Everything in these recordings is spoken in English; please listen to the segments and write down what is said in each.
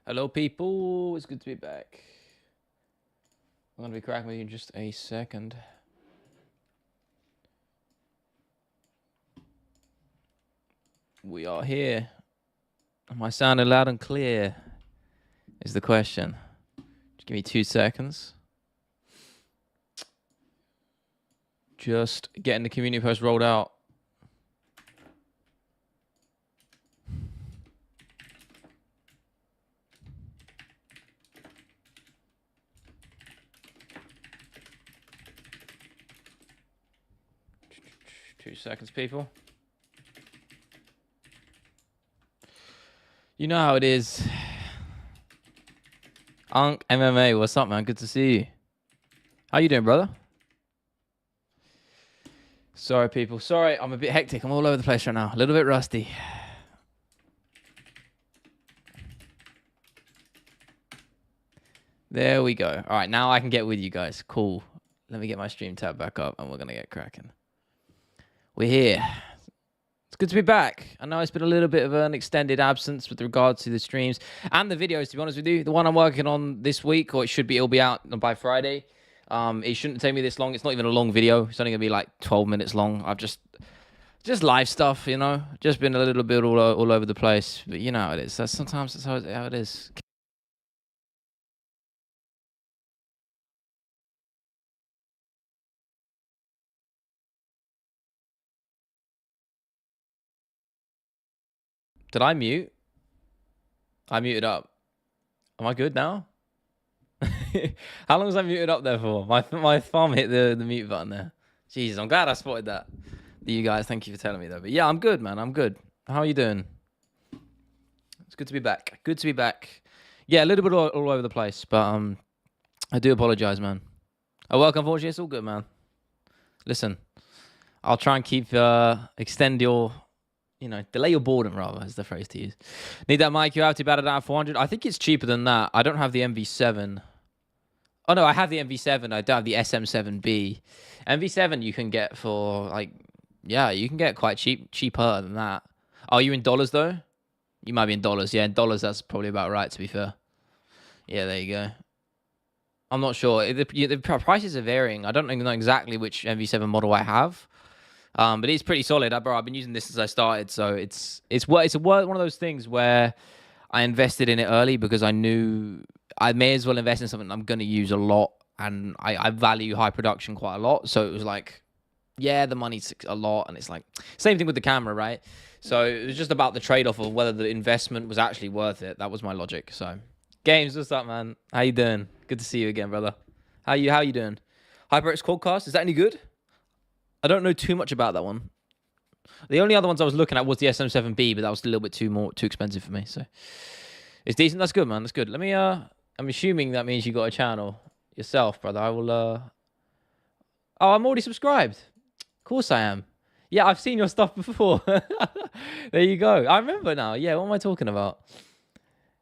Hello, people. It's good to be back. I'm going to be cracking with you in just a second. We are here. Am I sounding loud and clear? Is the question. Just give me 2 seconds. Just getting the community post rolled out. Two seconds, people. You know how it is. Unk MMA, what's up, man? Good to see you. How you doing, brother? Sorry, people. Sorry, I'm a bit hectic. I'm all over the place right now. A little bit rusty. There we go. All right, now I can get with you guys. Cool. Let me get my stream tab back up, and we're going to get cracking. We're here. It's good to be back. I know it's been a little bit of an extended absence with regards to the streams and the videos, to be honest with you. The one I'm working on this week, or it'll be out by Friday. It shouldn't take me this long. It's not even a long video. It's only going to be like 12 minutes long. I've just live stuff, you know. Just been a little bit all over the place. But you know how it is. Sometimes that's how it is. Did I mute? I muted up. Am I good now? How long was I muted up there for? My thumb hit the mute button there. Jesus, I'm glad I spotted that. You guys, thank you for telling me though. But yeah, I'm good, man. I'm good. How are you doing? It's good to be back. Good to be back. Yeah, a little bit all over the place, but I do apologize, man. I work, unfortunately. It's all good, man. Listen, I'll try and keep extend your, delay your boredom, rather, is the phrase to use. Need that mic? You have to bat it out 400. I think it's cheaper than that. I don't have the MV7. Oh, no, I have the MV7. I don't have the SM7B. MV7 you can get for, you can get quite cheaper than that. Oh, you in dollars, though? You might be in dollars. Yeah, in dollars, that's probably about right, to be fair. Yeah, there you go. I'm not sure. The prices are varying. I don't know exactly which MV7 model I have. But it's pretty solid. I've been using this since I started, so it's one of those things where I invested in it early because I knew I may as well invest in something I'm going to use a lot, and I value high production quite a lot. So it was like, yeah, the money's a lot, and it's like same thing with the camera, right? So it was just about the trade-off of whether the investment was actually worth it. That was my logic. So, Games, what's up, man? How you doing? Good to see you again, brother. How you doing? HyperX Quadcast, is that any good? I don't know too much about that one. The only other ones I was looking at was the SM7B, but that was a little bit too expensive for me. So it's decent. That's good, man. That's good. Let me. I'm assuming that means you got a channel yourself, brother. I will. Oh, I'm already subscribed. Of course I am. Yeah, I've seen your stuff before. There you go. I remember now. Yeah, what am I talking about?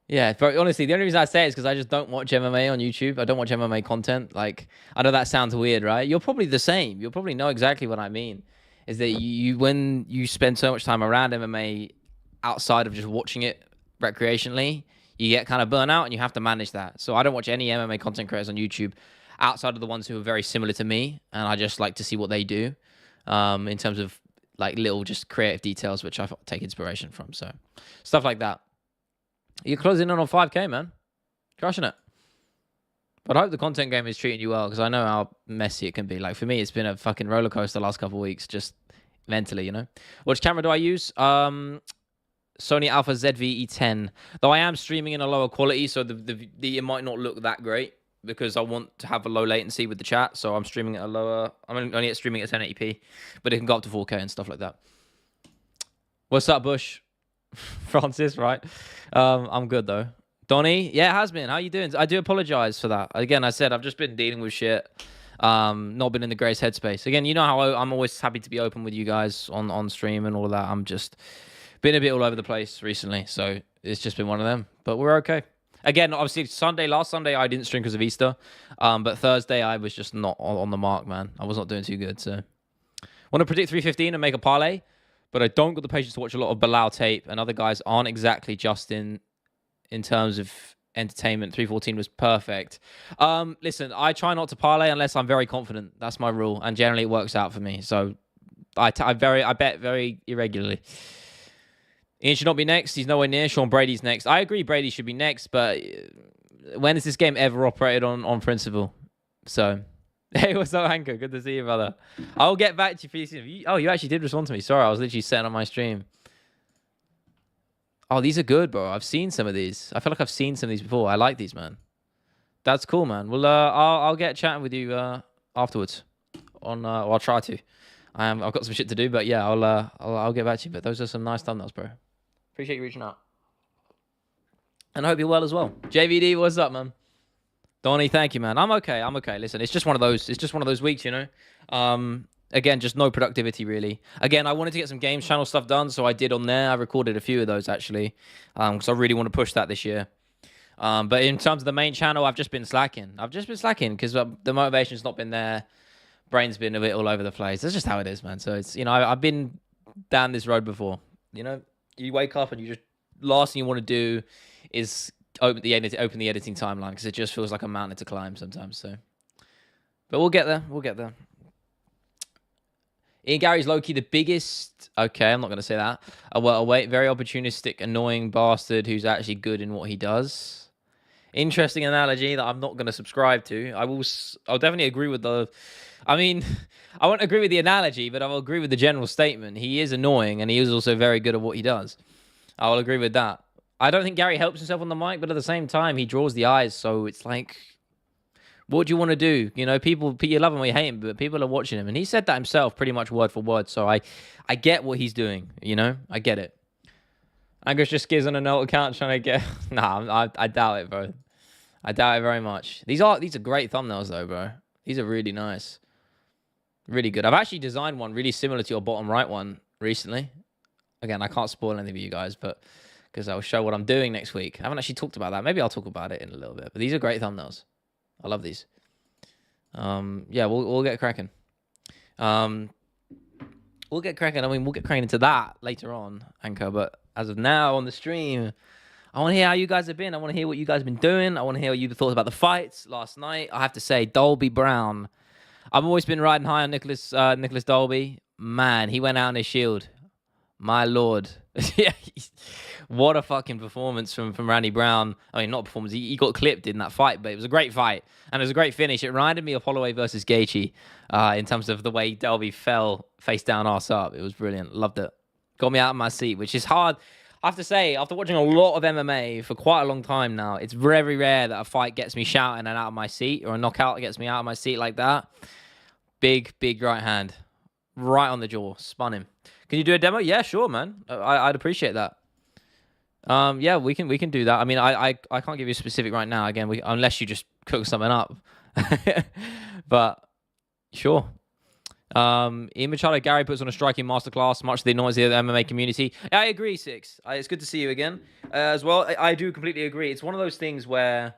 Yeah, but honestly, the only reason I say it is because I just don't watch MMA on YouTube. I don't watch MMA content. Like, I know that sounds weird, right? You're probably the same. You'll probably know exactly what I mean. Is that when you spend so much time around MMA outside of just watching it recreationally, you get kind of burnt out and you have to manage that. So I don't watch any MMA content creators on YouTube outside of the ones who are very similar to me, and I just like to see what they do in terms of like little just creative details, which I take inspiration from. So stuff like that. You're closing in on 5K, man. Crushing it. But I hope the content game is treating you well, because I know how messy it can be. Like, for me, it's been a fucking roller coaster the last couple of weeks, just mentally, you know? Which camera do I use? Sony Alpha ZV-E10. Though I am streaming in a lower quality, so it might not look that great, because I want to have a low latency with the chat, so I'm streaming at a lower... I'm only streaming at 1080p, but it can go up to 4K and stuff like that. What's up, Bush? Francis, right? I'm good though. Donnie, yeah, it has been. How you doing? I do apologize for that. Again, I said I've just been dealing with shit. Not been in the greatest headspace. Again, you know how I'm always happy to be open with you guys on stream and all of that. I'm just been a bit all over the place recently, so it's just been one of them. But we're okay. Again, obviously, last Sunday I didn't stream because of Easter, but Thursday I was just not on the mark, man. I was not doing too good. So, want to predict 315 and make a parlay. But I don't got the patience to watch a lot of Bilal tape, and other guys aren't exactly just in terms of entertainment. 314 was perfect. Listen, I try not to parlay unless I'm very confident. That's my rule, and generally it works out for me. So I bet very irregularly. Ian should not be next. He's nowhere near. Sean Brady's next. I agree Brady should be next, but when has this game ever operated on principle? So, hey, what's up, Anchor? Good to see you, brother. I'll get back to you. Oh, you actually did respond to me. Sorry, I was literally setting on my stream. Oh, these are good, bro. I've seen some of these. I feel like I've seen some of these before. I like these, man. That's cool, man. Well, I'll get chatting with you afterwards. I'll try to. I've got some shit to do, but yeah, I'll get back to you. But those are some nice thumbnails, bro. Appreciate you reaching out. And I hope you're well as well. JVD, what's up, man? Donnie, thank you, man. I'm okay. Listen, it's just one of those weeks, you know? Again, just no productivity, really. Again, I wanted to get some games channel stuff done, so I did on there. I recorded a few of those, actually, because I really want to push that this year. But in terms of the main channel, I've just been slacking. Because the motivation's not been there. Brain's been a bit all over the place. That's just how it is, man. So it's, you know, I've been down this road before. You know, you wake up and you just, last thing you want to do is open the editing timeline, because it just feels like a mountain to climb sometimes. So, but we'll get there. Ian Garry's low-key the biggest. Okay, I'm not going to say that. Well, wait, very opportunistic, annoying bastard who's actually good in what he does. Interesting analogy that I'm not going to subscribe to. I'll definitely agree with the... I mean, I won't agree with the analogy, but I'll agree with the general statement. He is annoying, and he is also very good at what he does. I will agree with that. I don't think Garry helps himself on the mic, but at the same time, he draws the eyes, so it's like... What do you want to do? You know, people, you love him or you hate him, but people are watching him. And he said that himself pretty much word for word. So I get what he's doing, you know? I get it. Angus just gives on a note account trying to get... Nah, I doubt it, bro. I doubt it very much. These are great thumbnails, though, bro. These are really nice. Really good. I've actually designed one really similar to your bottom right one recently. Again, I can't spoil anything for you guys, but because I'll show what I'm doing next week. I haven't actually talked about that. Maybe I'll talk about it in a little bit. But these are great thumbnails. I love these. Yeah, we'll get cracking. We'll get cracking. I mean, we'll get cracking into that later on, Anchor. But as of now, on the stream, I want to hear how you guys have been. I want to hear what you guys have been doing. I want to hear what you thought about the fights last night. I have to say, Dolby Brown. I've always been riding high on Nicholas Dolby. Man, he went out on his shield. My lord. Yeah, what a fucking performance from Randy Brown. I mean, not a performance. He got clipped in that fight, but it was a great fight. And it was a great finish. It reminded me of Holloway versus Gaethje in terms of the way Dolby fell face down, arse up. It was brilliant. Loved it. Got me out of my seat, which is hard. I have to say, after watching a lot of MMA for quite a long time now, it's very rare that a fight gets me shouting and out of my seat, or a knockout gets me out of my seat like that. Big right hand. Right on the jaw. Spun him. Can you do a demo? Yeah, sure, man. I'd appreciate that. Yeah, we can do that. I mean, I can't give you a specific right now. Again, unless you just cook something up. But sure. Ian Machado, Garry puts on a striking masterclass, much to the annoyance of the MMA community. I agree, Six. It's good to see you again as well. I do completely agree. It's one of those things where,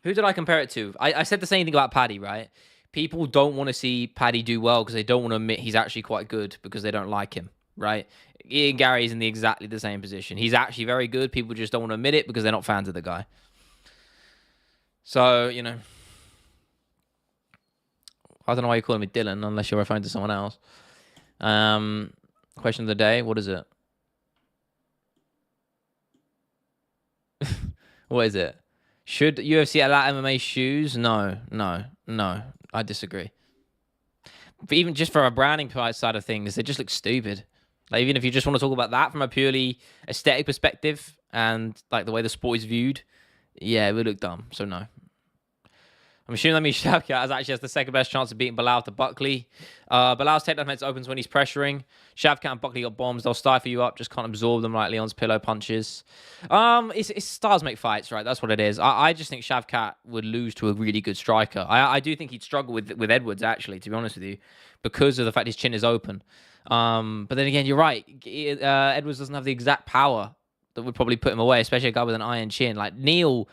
who did I compare it to? I said the same thing about Paddy, right? People don't want to see Paddy do well because they don't want to admit he's actually quite good because they don't like him, right? Ian Garry's in exactly the same position. He's actually very good. People just don't want to admit it because they're not fans of the guy. So, you know, I don't know why you're calling me Dylan unless you're referring to someone else. Question of the day. What is it? What is it? Should UFC allow MMA shoes? No. I disagree. But even just for a branding side of things, they just look stupid. Like, even if you just want to talk about that from a purely aesthetic perspective and like the way the sport is viewed, yeah, it would look dumb. So no. I'm assuming that means Shavkat actually has the second best chance of beating Bilal to Buckley. Bilal's takedown defense opens when he's pressuring. Shavkat and Buckley got bombs. They'll stifle you up. Just can't absorb them like Leon's pillow punches. It's stars make fights, right? That's what it is. I just think Shavkat would lose to a really good striker. I do think he'd struggle with Edwards, actually, to be honest with you, because of the fact his chin is open. But then again, you're right. Edwards doesn't have the exact power that would probably put him away, especially a guy with an iron chin. Like Neil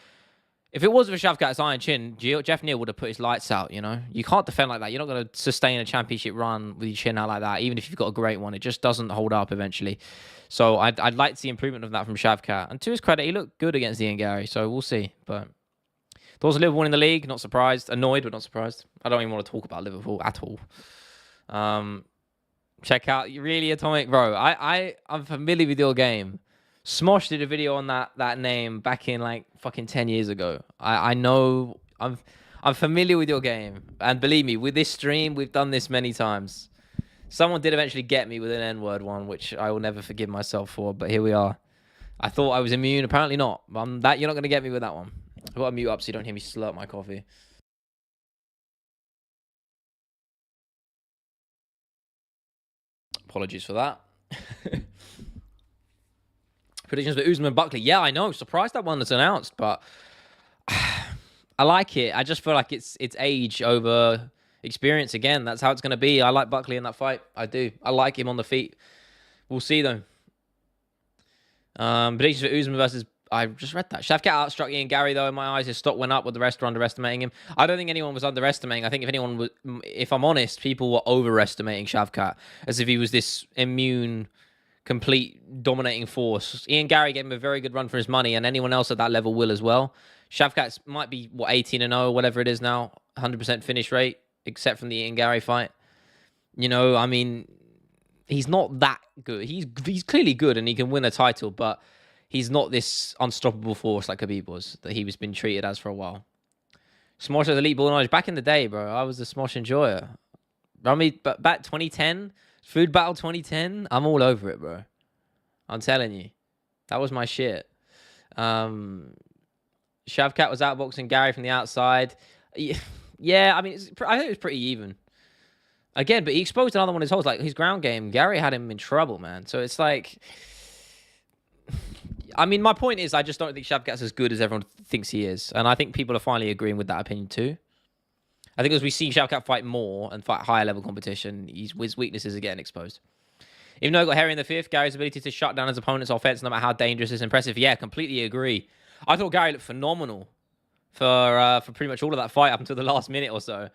If it was for Shavkat's iron chin, Jeff Neal would have put his lights out, you know? You can't defend like that. You're not going to sustain a championship run with your chin out like that, even if you've got a great one. It just doesn't hold up eventually. So I'd like to see improvement of that from Shavkat. And to his credit, he looked good against Ian Garry, so we'll see. But thoughts of Liverpool in the league, not surprised. Annoyed, but not surprised. I don't even want to talk about Liverpool at all. Check out, really, Atomic, bro. I'm familiar with your game. Smosh did a video on that name back in like fucking 10 years ago. I know, I'm familiar with your game. And believe me, with this stream, we've done this many times. Someone did eventually get me with an N-word one, which I will never forgive myself for, but here we are. I thought I was immune, apparently not. You're not going to get me with that one. I've got to mute up so you don't hear me slurp my coffee. Apologies for that. Predictions for Usman and Buckley. Yeah, I know. Surprised that one that's announced, but I like it. I just feel like it's age over experience again. That's how it's going to be. I like Buckley in that fight. I do. I like him on the feet. We'll see, though. Predictions for Usman versus... I just read that. Shavkat outstruck Ian Garry, though, in my eyes. His stock went up, but the rest were underestimating him. I don't think anyone was underestimating. I think if anyone was... If I'm honest, people were overestimating Shavkat as if he was this immune... complete dominating force. Ian Garry gave him a very good run for his money, and anyone else at that level will as well. Shavkat might be, 18-0, whatever it is now, 100% finish rate, except from the Ian Garry fight. You know, I mean, he's not that good. He's clearly good, and he can win a title, but he's not this unstoppable force like Khabib was, that he was been treated as for a while. Smosh has elite ball knowledge. Back in the day, bro, I was a Smosh enjoyer. I mean, but back 2010... Food Battle 2010, I'm all over it, bro. I'm telling you. That was my shit. Shavkat was outboxing Garry from the outside. Yeah, I mean, I think it was pretty even. Again, but he exposed another one of his holes. Like, his ground game, Garry had him in trouble, man. So it's like... I mean, my point is, I just don't think Shavkat's as good as everyone thinks he is. And I think people are finally agreeing with that opinion too. I think as we see Shavkat fight more and fight higher level competition, his weaknesses are getting exposed. Even though he got Harry in the fifth, Gary's ability to shut down his opponent's offense, no matter how dangerous, is impressive. Yeah, completely agree. I thought Garry looked phenomenal for pretty much all of that fight up until the last minute or so.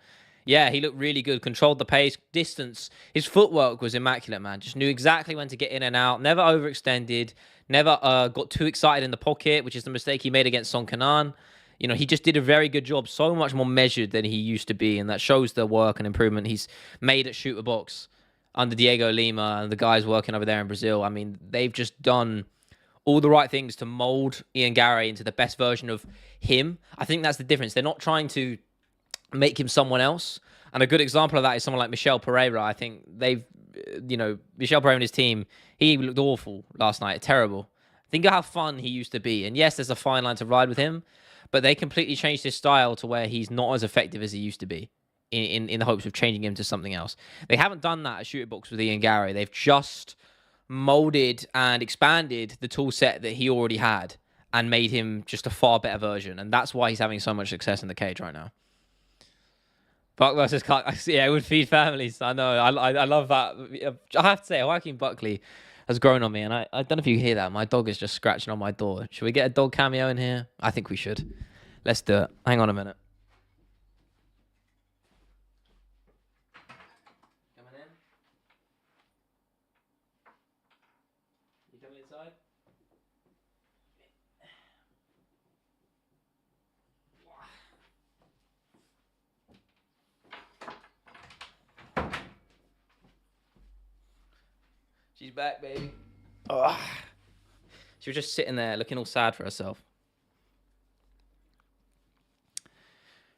Yeah, he looked really good. Controlled the pace, distance. His footwork was immaculate, man. Just knew exactly when to get in and out. Never overextended. Never got too excited in the pocket, which is the mistake he made against Son Kanan. You know, he just did a very good job, so much more measured than he used to be, and that shows the work and improvement he's made at Shooter Box under Diego Lima and the guys working over there in Brazil. I mean, they've just done all the right things to mold Ian Garry into the best version of him. I think that's the difference. They're not trying to make him someone else, and a good example of that is someone like Michel Pereira. I think Michel Pereira and his team, he looked awful last night, terrible. Think of how fun he used to be, and yes, there's a fine line to ride with him, but they completely changed his style to where he's not as effective as he used to be in the hopes of changing him to something else. They haven't done that at Shooter Box with Ian Garry. They've just molded and expanded the tool set that he already had and made him just a far better version. And that's why he's having so much success in the cage right now. Buck versus Clark. Yeah, it would feed families. I know. I love that. I have to say, Joaquin Buckley has grown on me, and I don't know if you hear that. My dog is just scratching on my door. Should we get a dog cameo in here? I think we should. Let's do it. Hang on a minute. Coming in? You coming inside? She's back, baby. Ugh. She was just sitting there looking all sad for herself.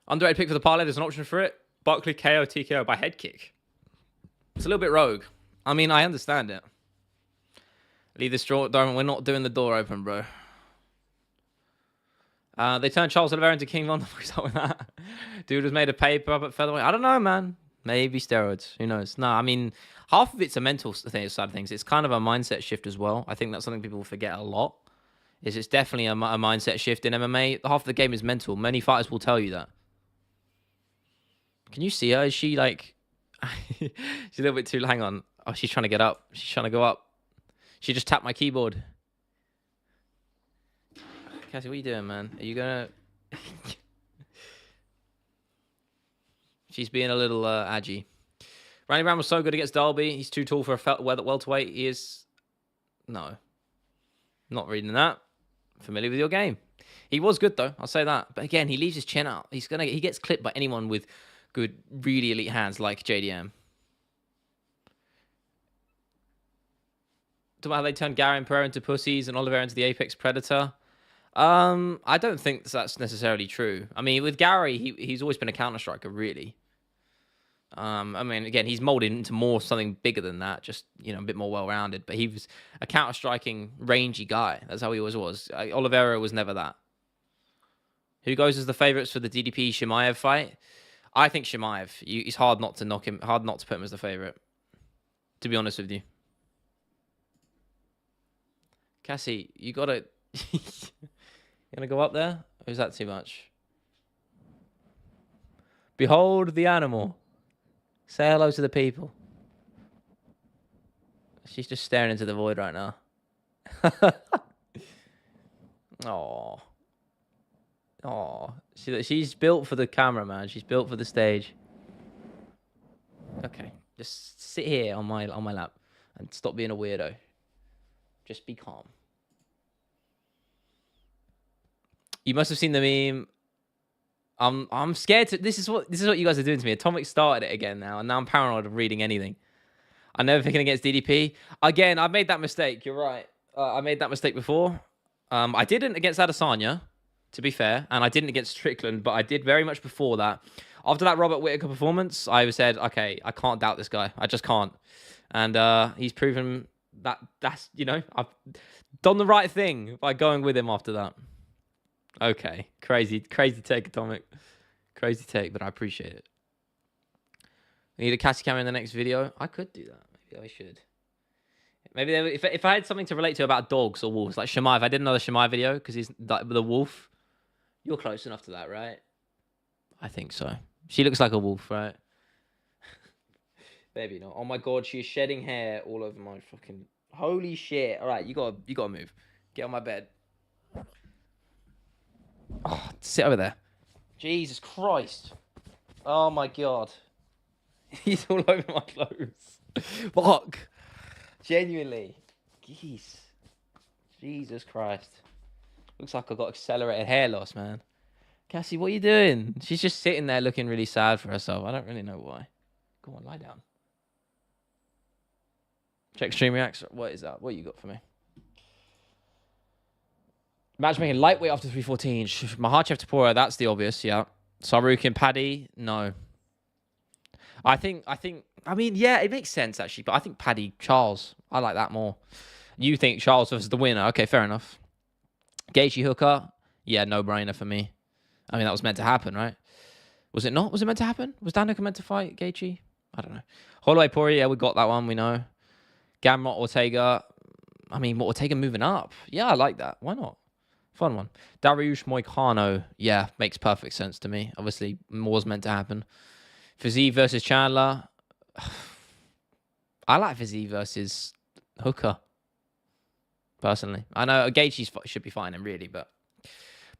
Underrated pick for the parlay. There's an option for it. Buckley KO TKO by head kick. It's a little bit rogue. I mean, I understand it. Leave this door. We're not doing the door open, bro. They turned Charles Oliveira into King London. What's up with that? Dude was made of paper up at featherweight. I don't know, man. Maybe steroids. Who knows? No, I mean, half of it's a mental side of things. It's kind of a mindset shift as well. I think that's something people forget a lot. It's definitely a mindset shift in MMA. Half of the game is mental. Many fighters will tell you that. Can you see her? Is she like... she's a little bit too... Hang on. Oh, she's trying to get up. She's trying to go up. She just tapped my keyboard. Cassie, what are you doing, man? Are you going to... She's being a little aggy. Randy Brown was so good against Darby. He's too tall for a welterweight. He is... No. Not reading that. Familiar with your game. He was good, though. I'll say that. But again, he leaves his chin out. He gets clipped by anyone with good, really elite hands like JDM. Talk about how they turned Garry and Pereira into pussies and Oliveira into the apex predator. I don't think that's necessarily true. I mean, with Garry, he's always been a counter striker, really. I mean, again, he's molded into more something bigger than that, just, you know, a bit more well-rounded. But he was a counter-striking, rangy guy. That's how he always was. Oliveira was never that. Who goes as the favourites for the DDP Chimaev fight? I think Chimaev. It's hard not to knock him, hard not to put him as the favourite, to be honest with you. Cassie, you gotta... You gonna go up there? Or is that too much? Behold the animal. Say hello to the people. She's just staring into the void right now. Oh. Oh. She's built for the camera, man. She's built for the stage. Okay. Just sit here on my lap and stop being a weirdo. Just be calm. You must have seen the meme. I'm scared to. This is what you guys are doing to me. Atomic started it again now, and now I'm paranoid of reading anything. I'm never picking against DDP again. I've made that mistake. You're right. I made that mistake before. I didn't against Adesanya, to be fair, and I didn't against Strickland, but I did very much before that. After that Robert Whittaker performance, I said, okay, I can't doubt this guy. I just can't, and he's proven that's I've done the right thing by going with him after that. Okay, crazy take, Atomic. Crazy take, but I appreciate it. We need a Cassie camera in the next video. I could do that. Maybe I should. Maybe if I had something to relate to about dogs or wolves, like Chimaev. I did another Chimaev video because he's like the wolf. You're close enough to that, right? I think so. She looks like a wolf, right? Maybe not. Oh my god, she is shedding hair all over my fucking... Holy shit. All right, you gotta move. Get on my bed. Oh, sit over there. Jesus Christ. Oh my god. He's all over my clothes. Fuck. Genuinely. Jeez. Jesus Christ. Looks like I've got accelerated hair loss, man. Cassie, what are you doing? She's just sitting there looking really sad for herself. I don't really know why. Go on, lie down. Check stream reacts. What is that? What you got for me? Matchmaking lightweight after 314. Makhachev Tapora, that's the obvious, yeah. Sarukin Paddy, no. I mean, yeah, it makes sense actually, but I think Paddy Charles, I like that more. You think Charles versus the winner? Okay, fair enough. Gaethje Hooker, yeah, no brainer for me. I mean, that was meant to happen, right? Was it not? Was it meant to happen? Was Dan Hooker meant to fight Gaethje? I don't know. Holloway Poirier, yeah, we got that one, we know. Gamrot Ortega, I mean, Ortega moving up. Yeah, I like that. Why not? Fun one. Dariush Moicano. Yeah, makes perfect sense to me. Obviously, more's meant to happen. Fiziev versus Chandler. I like Fiziev versus Hooker. Personally. I know Gaethje should be fine, really, but...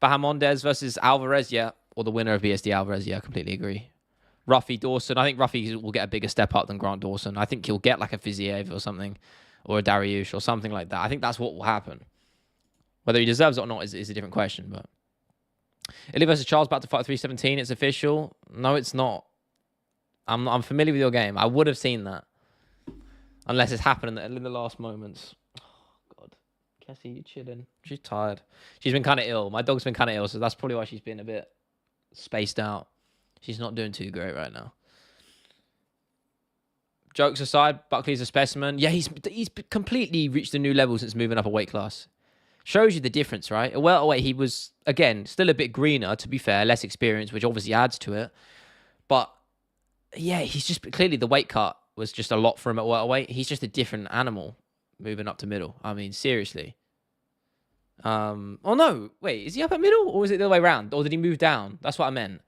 Bahamondes versus Alvarez, yeah. Or the winner of BSD Alvarez, yeah, I completely agree. Ruffy Dawson. I think Ruffy will get a bigger step up than Grant Dawson. I think he'll get like a Fiziev or something. Or a Dariush or something like that. I think that's what will happen. Whether he deserves it or not is a different question. But Ilya versus Charles about to fight 317. It's official. No, it's not. I'm familiar with your game. I would have seen that. Unless it's happened in the last moments. Oh, God. Cassie, you chilling. She's tired. She's been kind of ill. My dog's been kind of ill, so that's probably why she's been a bit spaced out. She's not doing too great right now. Jokes aside, Buckley's a specimen. Yeah, he's completely reached a new level since moving up a weight class. Shows you the difference, right? A welterweight, he was, again, still a bit greener, to be fair, less experienced, which obviously adds to it. But, yeah, he's just, clearly the weight cut was just a lot for him at welterweight. He's just a different animal moving up to middle. I mean, seriously. Oh, no. Wait, is he up at middle? Or is it the other way around? Or did he move down? That's what I meant.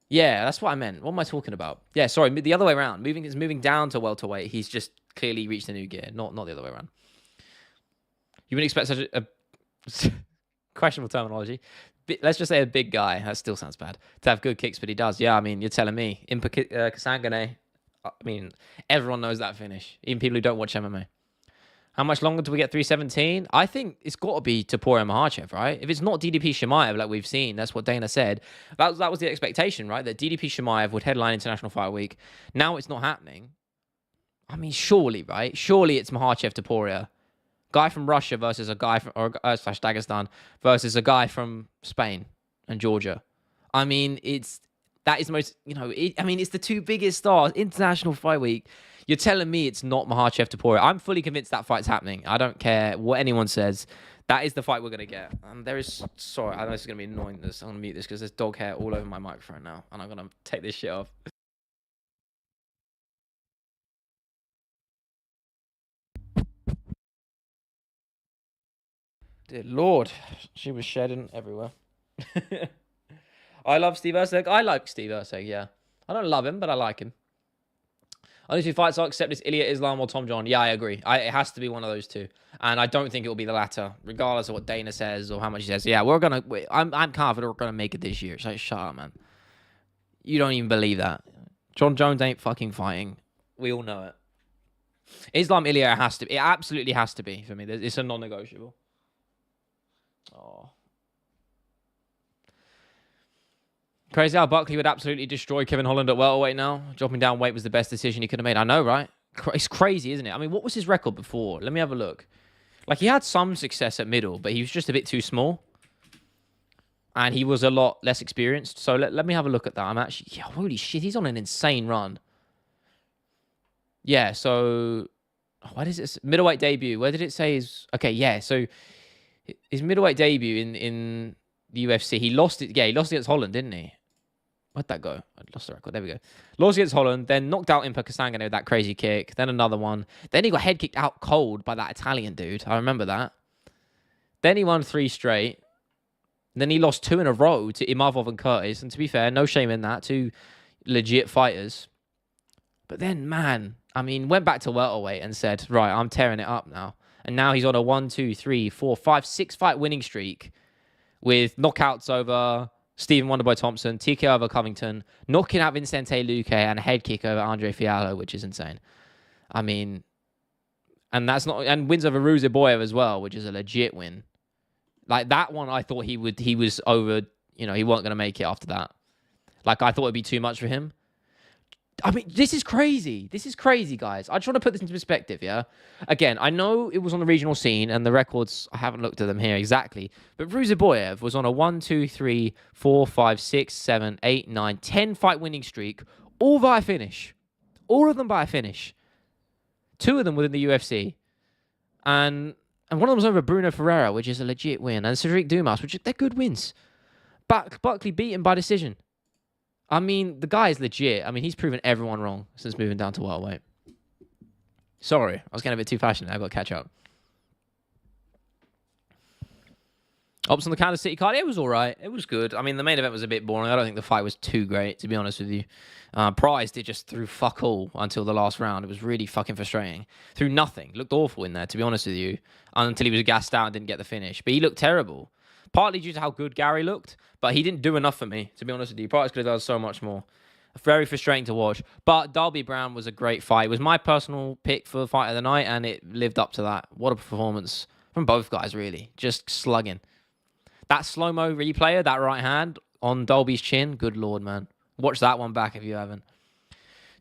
Yeah, that's what I meant. What am I talking about? Yeah, sorry, the other way around. He's moving down to welterweight. He's just clearly reached a new gear, not the other way around. You wouldn't expect such a questionable terminology. let's just say a big guy. That still sounds bad. To have good kicks, but he does. Yeah, I mean, you're telling me. Kasangane, I mean, everyone knows that finish. Even people who don't watch MMA. How much longer do we get 317? I think it's got to be Topuria Makhachev, right? If it's not DDP Chimaev, like we've seen, that's what Dana said. That was the expectation, right? That DDP Chimaev would headline International Fight Week. Now it's not happening. I mean, surely, right? Surely it's Makhachev Topuria. Guy from Russia versus a guy from slash Dagestan versus a guy from Spain and Georgia. I mean, that is the most, it's the two biggest stars, International Fight Week. You're telling me it's not Makhachev Topuria. I'm fully convinced that fight's happening. I don't care what anyone says. That is the fight we're going to get. Sorry, I know this is going to be annoying. I'm going to mute this because there's dog hair all over my microphone now. And I'm going to take this shit off. Dear Lord, she was shedding everywhere. I love Steve Erceg. I like Steve Erceg, yeah. I don't love him, but I like him. Only two fights I'll accept is Ilya Islam or Tom John. Yeah, I agree. It has to be one of those two. And I don't think it will be the latter, regardless of what Dana says or how much he says. Yeah, I'm confident we're going to make it this year. So shut up, man. You don't even believe that. John Jones ain't fucking fighting. We all know it. Islam Ilya has to be. It absolutely has to be for me. It's a non-negotiable. Oh. Crazy how Buckley would absolutely destroy Kevin Holland at welterweight now. Dropping down weight was the best decision he could have made. I know, right? It's crazy, isn't it? I mean, what was his record before? Let me have a look. Like, he had some success at middle, but he was just a bit too small. And he was a lot less experienced. So let me have a look at that. I'm actually... Yeah, holy shit, he's on an insane run. Yeah, so... What is it? Middleweight debut. Where did it say his... Okay, yeah, so... His middleweight debut in the UFC, he lost it. Yeah, he lost against Holland, didn't he? Where'd that go? I lost the record. There we go. Lost against Holland, then knocked out Impa Kasangane with that crazy kick. Then another one. Then he got head kicked out cold by that Italian dude. I remember that. Then he won 3 straight. Then he lost 2 in a row to Imavov and Curtis. And to be fair, no shame in that. 2 legit fighters. But then, man, I mean, went back to welterweight and said, right, I'm tearing it up now. And now he's on a 1, 2, 3, 4, 5, 6 fight winning streak with knockouts over Stephen Wonderboy Thompson, TKO over Covington, knocking out Vicente Luque, and a head kick over Andre Fiallo, which is insane. I mean, and wins over Ruziboyev as well, which is a legit win. Like that one, I thought he was over, he weren't going to make it after that. Like I thought it'd be too much for him. I mean, this is crazy. This is crazy, guys. I just want to put this into perspective, yeah? Again, I know it was on the regional scene, and the records, I haven't looked at them here exactly, but Ruziboyev was on a 1, 2, 3, 4, 5, 6, 7, 8, 9, 10 fight winning streak, all via finish. All of them by a finish. 2 of them within the UFC. And one of them was over Bruno Ferreira, which is a legit win, and Cedric Dumas, which they're good wins. Buckley beaten by decision. I mean, the guy is legit. I mean, he's proven everyone wrong since moving down to welterweight. Sorry, I was getting a bit too passionate. I've got to catch up. Ops on the Kansas City card, it was all right. It was good. I mean, the main event was a bit boring. I don't think the fight was too great, to be honest with you. Price did just threw fuck all until the last round. It was really fucking frustrating. Threw nothing. Looked awful in there, to be honest with you, until he was gassed out and didn't get the finish. But he looked terrible. Partly due to how good Garry looked, but he didn't do enough for me, to be honest with you. Price could have done so much more. Very frustrating to watch. But Darby Brown was a great fight. It was my personal pick for fight of the night, and it lived up to that. What a performance from both guys, really. Just slugging. That slow-mo replayer, that right hand on Dolby's chin, good lord, man. Watch that one back if you haven't.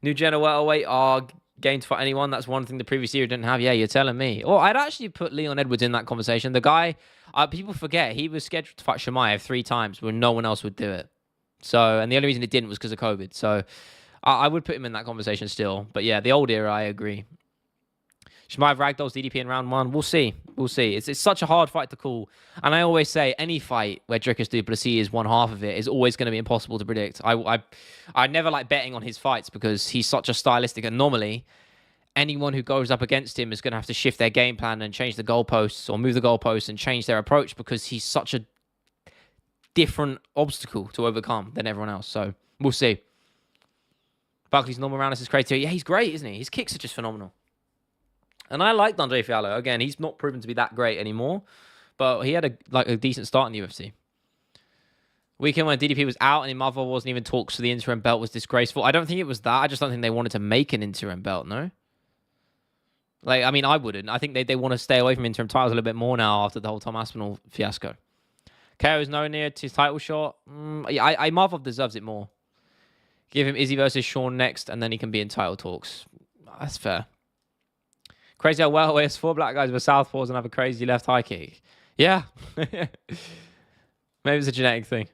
New Gen welterweight are game to fight anyone. That's one thing the previous year didn't have. Yeah, you're telling me. Or I'd actually put Leon Edwards in that conversation. The guy, people forget, he was scheduled to fight Chimaev 3 times when no one else would do it. So, and the only reason it didn't was because of COVID. So I would put him in that conversation still. But yeah, the old era, I agree. Chimaev ragdolls DDP in round 1. We'll see. We'll see. It's such a hard fight to call. And I always say any fight where Dricus du Plessis is one half of it is always going to be impossible to predict. I never like betting on his fights because he's such a stylistic anomaly. Anyone who goes up against him is going to have to shift their game plan and change the goalposts or move the goalposts and change their approach because he's such a different obstacle to overcome than everyone else. So we'll see. Buckley's normal roundness is crazy. Yeah, he's great, isn't he? His kicks are just phenomenal. And I liked Andre Fiallo. Again, he's not proven to be that great anymore, but he had a decent start in the UFC. Weekend when DDP was out and his mother wasn't even talks for the interim belt was disgraceful. I don't think it was that. I just don't think they wanted to make an interim belt, no? Like, I mean, I wouldn't. I think they want to stay away from interim titles a little bit more now after the whole Tom Aspinall fiasco. KO is nowhere near to his title shot. Marvov deserves it more. Give him Izzy versus Sean next, and then he can be in title talks. That's fair. Crazy how well it's 4 black guys with southpaws and have a crazy left high kick. Yeah. Maybe it's a genetic thing.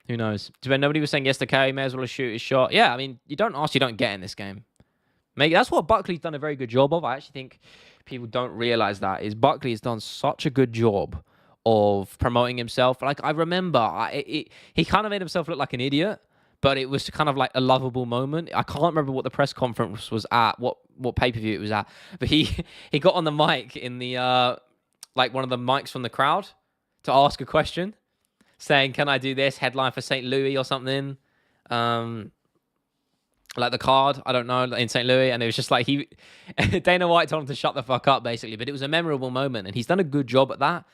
Who knows? Nobody was saying yes to KO. May as well shoot his shot. Yeah, I mean, you don't ask, you don't get in this game. Maybe that's what Buckley's done a very good job of. I actually think people don't realize that. Is Buckley has done such a good job of promoting himself. Like, I remember, he kind of made himself look like an idiot, but it was kind of like a lovable moment. I can't remember what the press conference was at, what pay-per-view it was at, but he got on the mic in the, like one of the mics from the crowd to ask a question, saying, can I do this? Headline for St. Louis or something. Like the card, I don't know, in St. Louis. And it was just like Dana White told him to shut the fuck up, basically. But it was a memorable moment. And he's done a good job at that.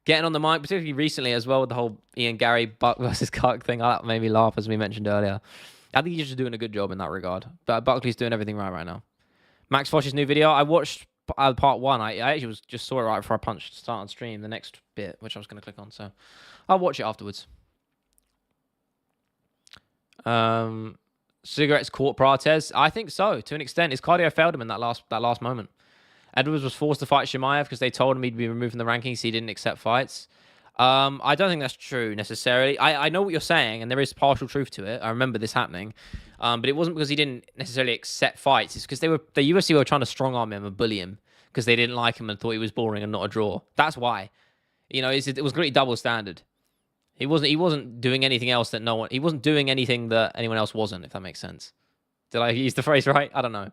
Getting on the mic, particularly recently as well, with the whole Ian Garry Buck versus Kirk thing. That made me laugh, as we mentioned earlier. I think he's just doing a good job in that regard. But Buckley's doing everything right now. Max Fosh's new video. I watched part 1. I actually just saw it right before I punched start on stream, the next bit, which I was going to click on. So I'll watch it afterwards. Cigarettes caught Prates. I think so, to an extent. His cardio failed him in that last moment. Edwards was forced to fight Chimaev because they told him he'd be removed from the rankings. So he didn't accept fights. I don't think that's true necessarily. I know what you're saying, and there is partial truth to it. I remember this happening. But it wasn't because he didn't necessarily accept fights. It's because the UFC were trying to strong arm him and bully him because they didn't like him and thought he was boring and not a draw. That's why. You know, it was completely double standard. He wasn't doing anything else that he wasn't doing anything that anyone else wasn't, if that makes sense. Did I use the phrase right? I don't know.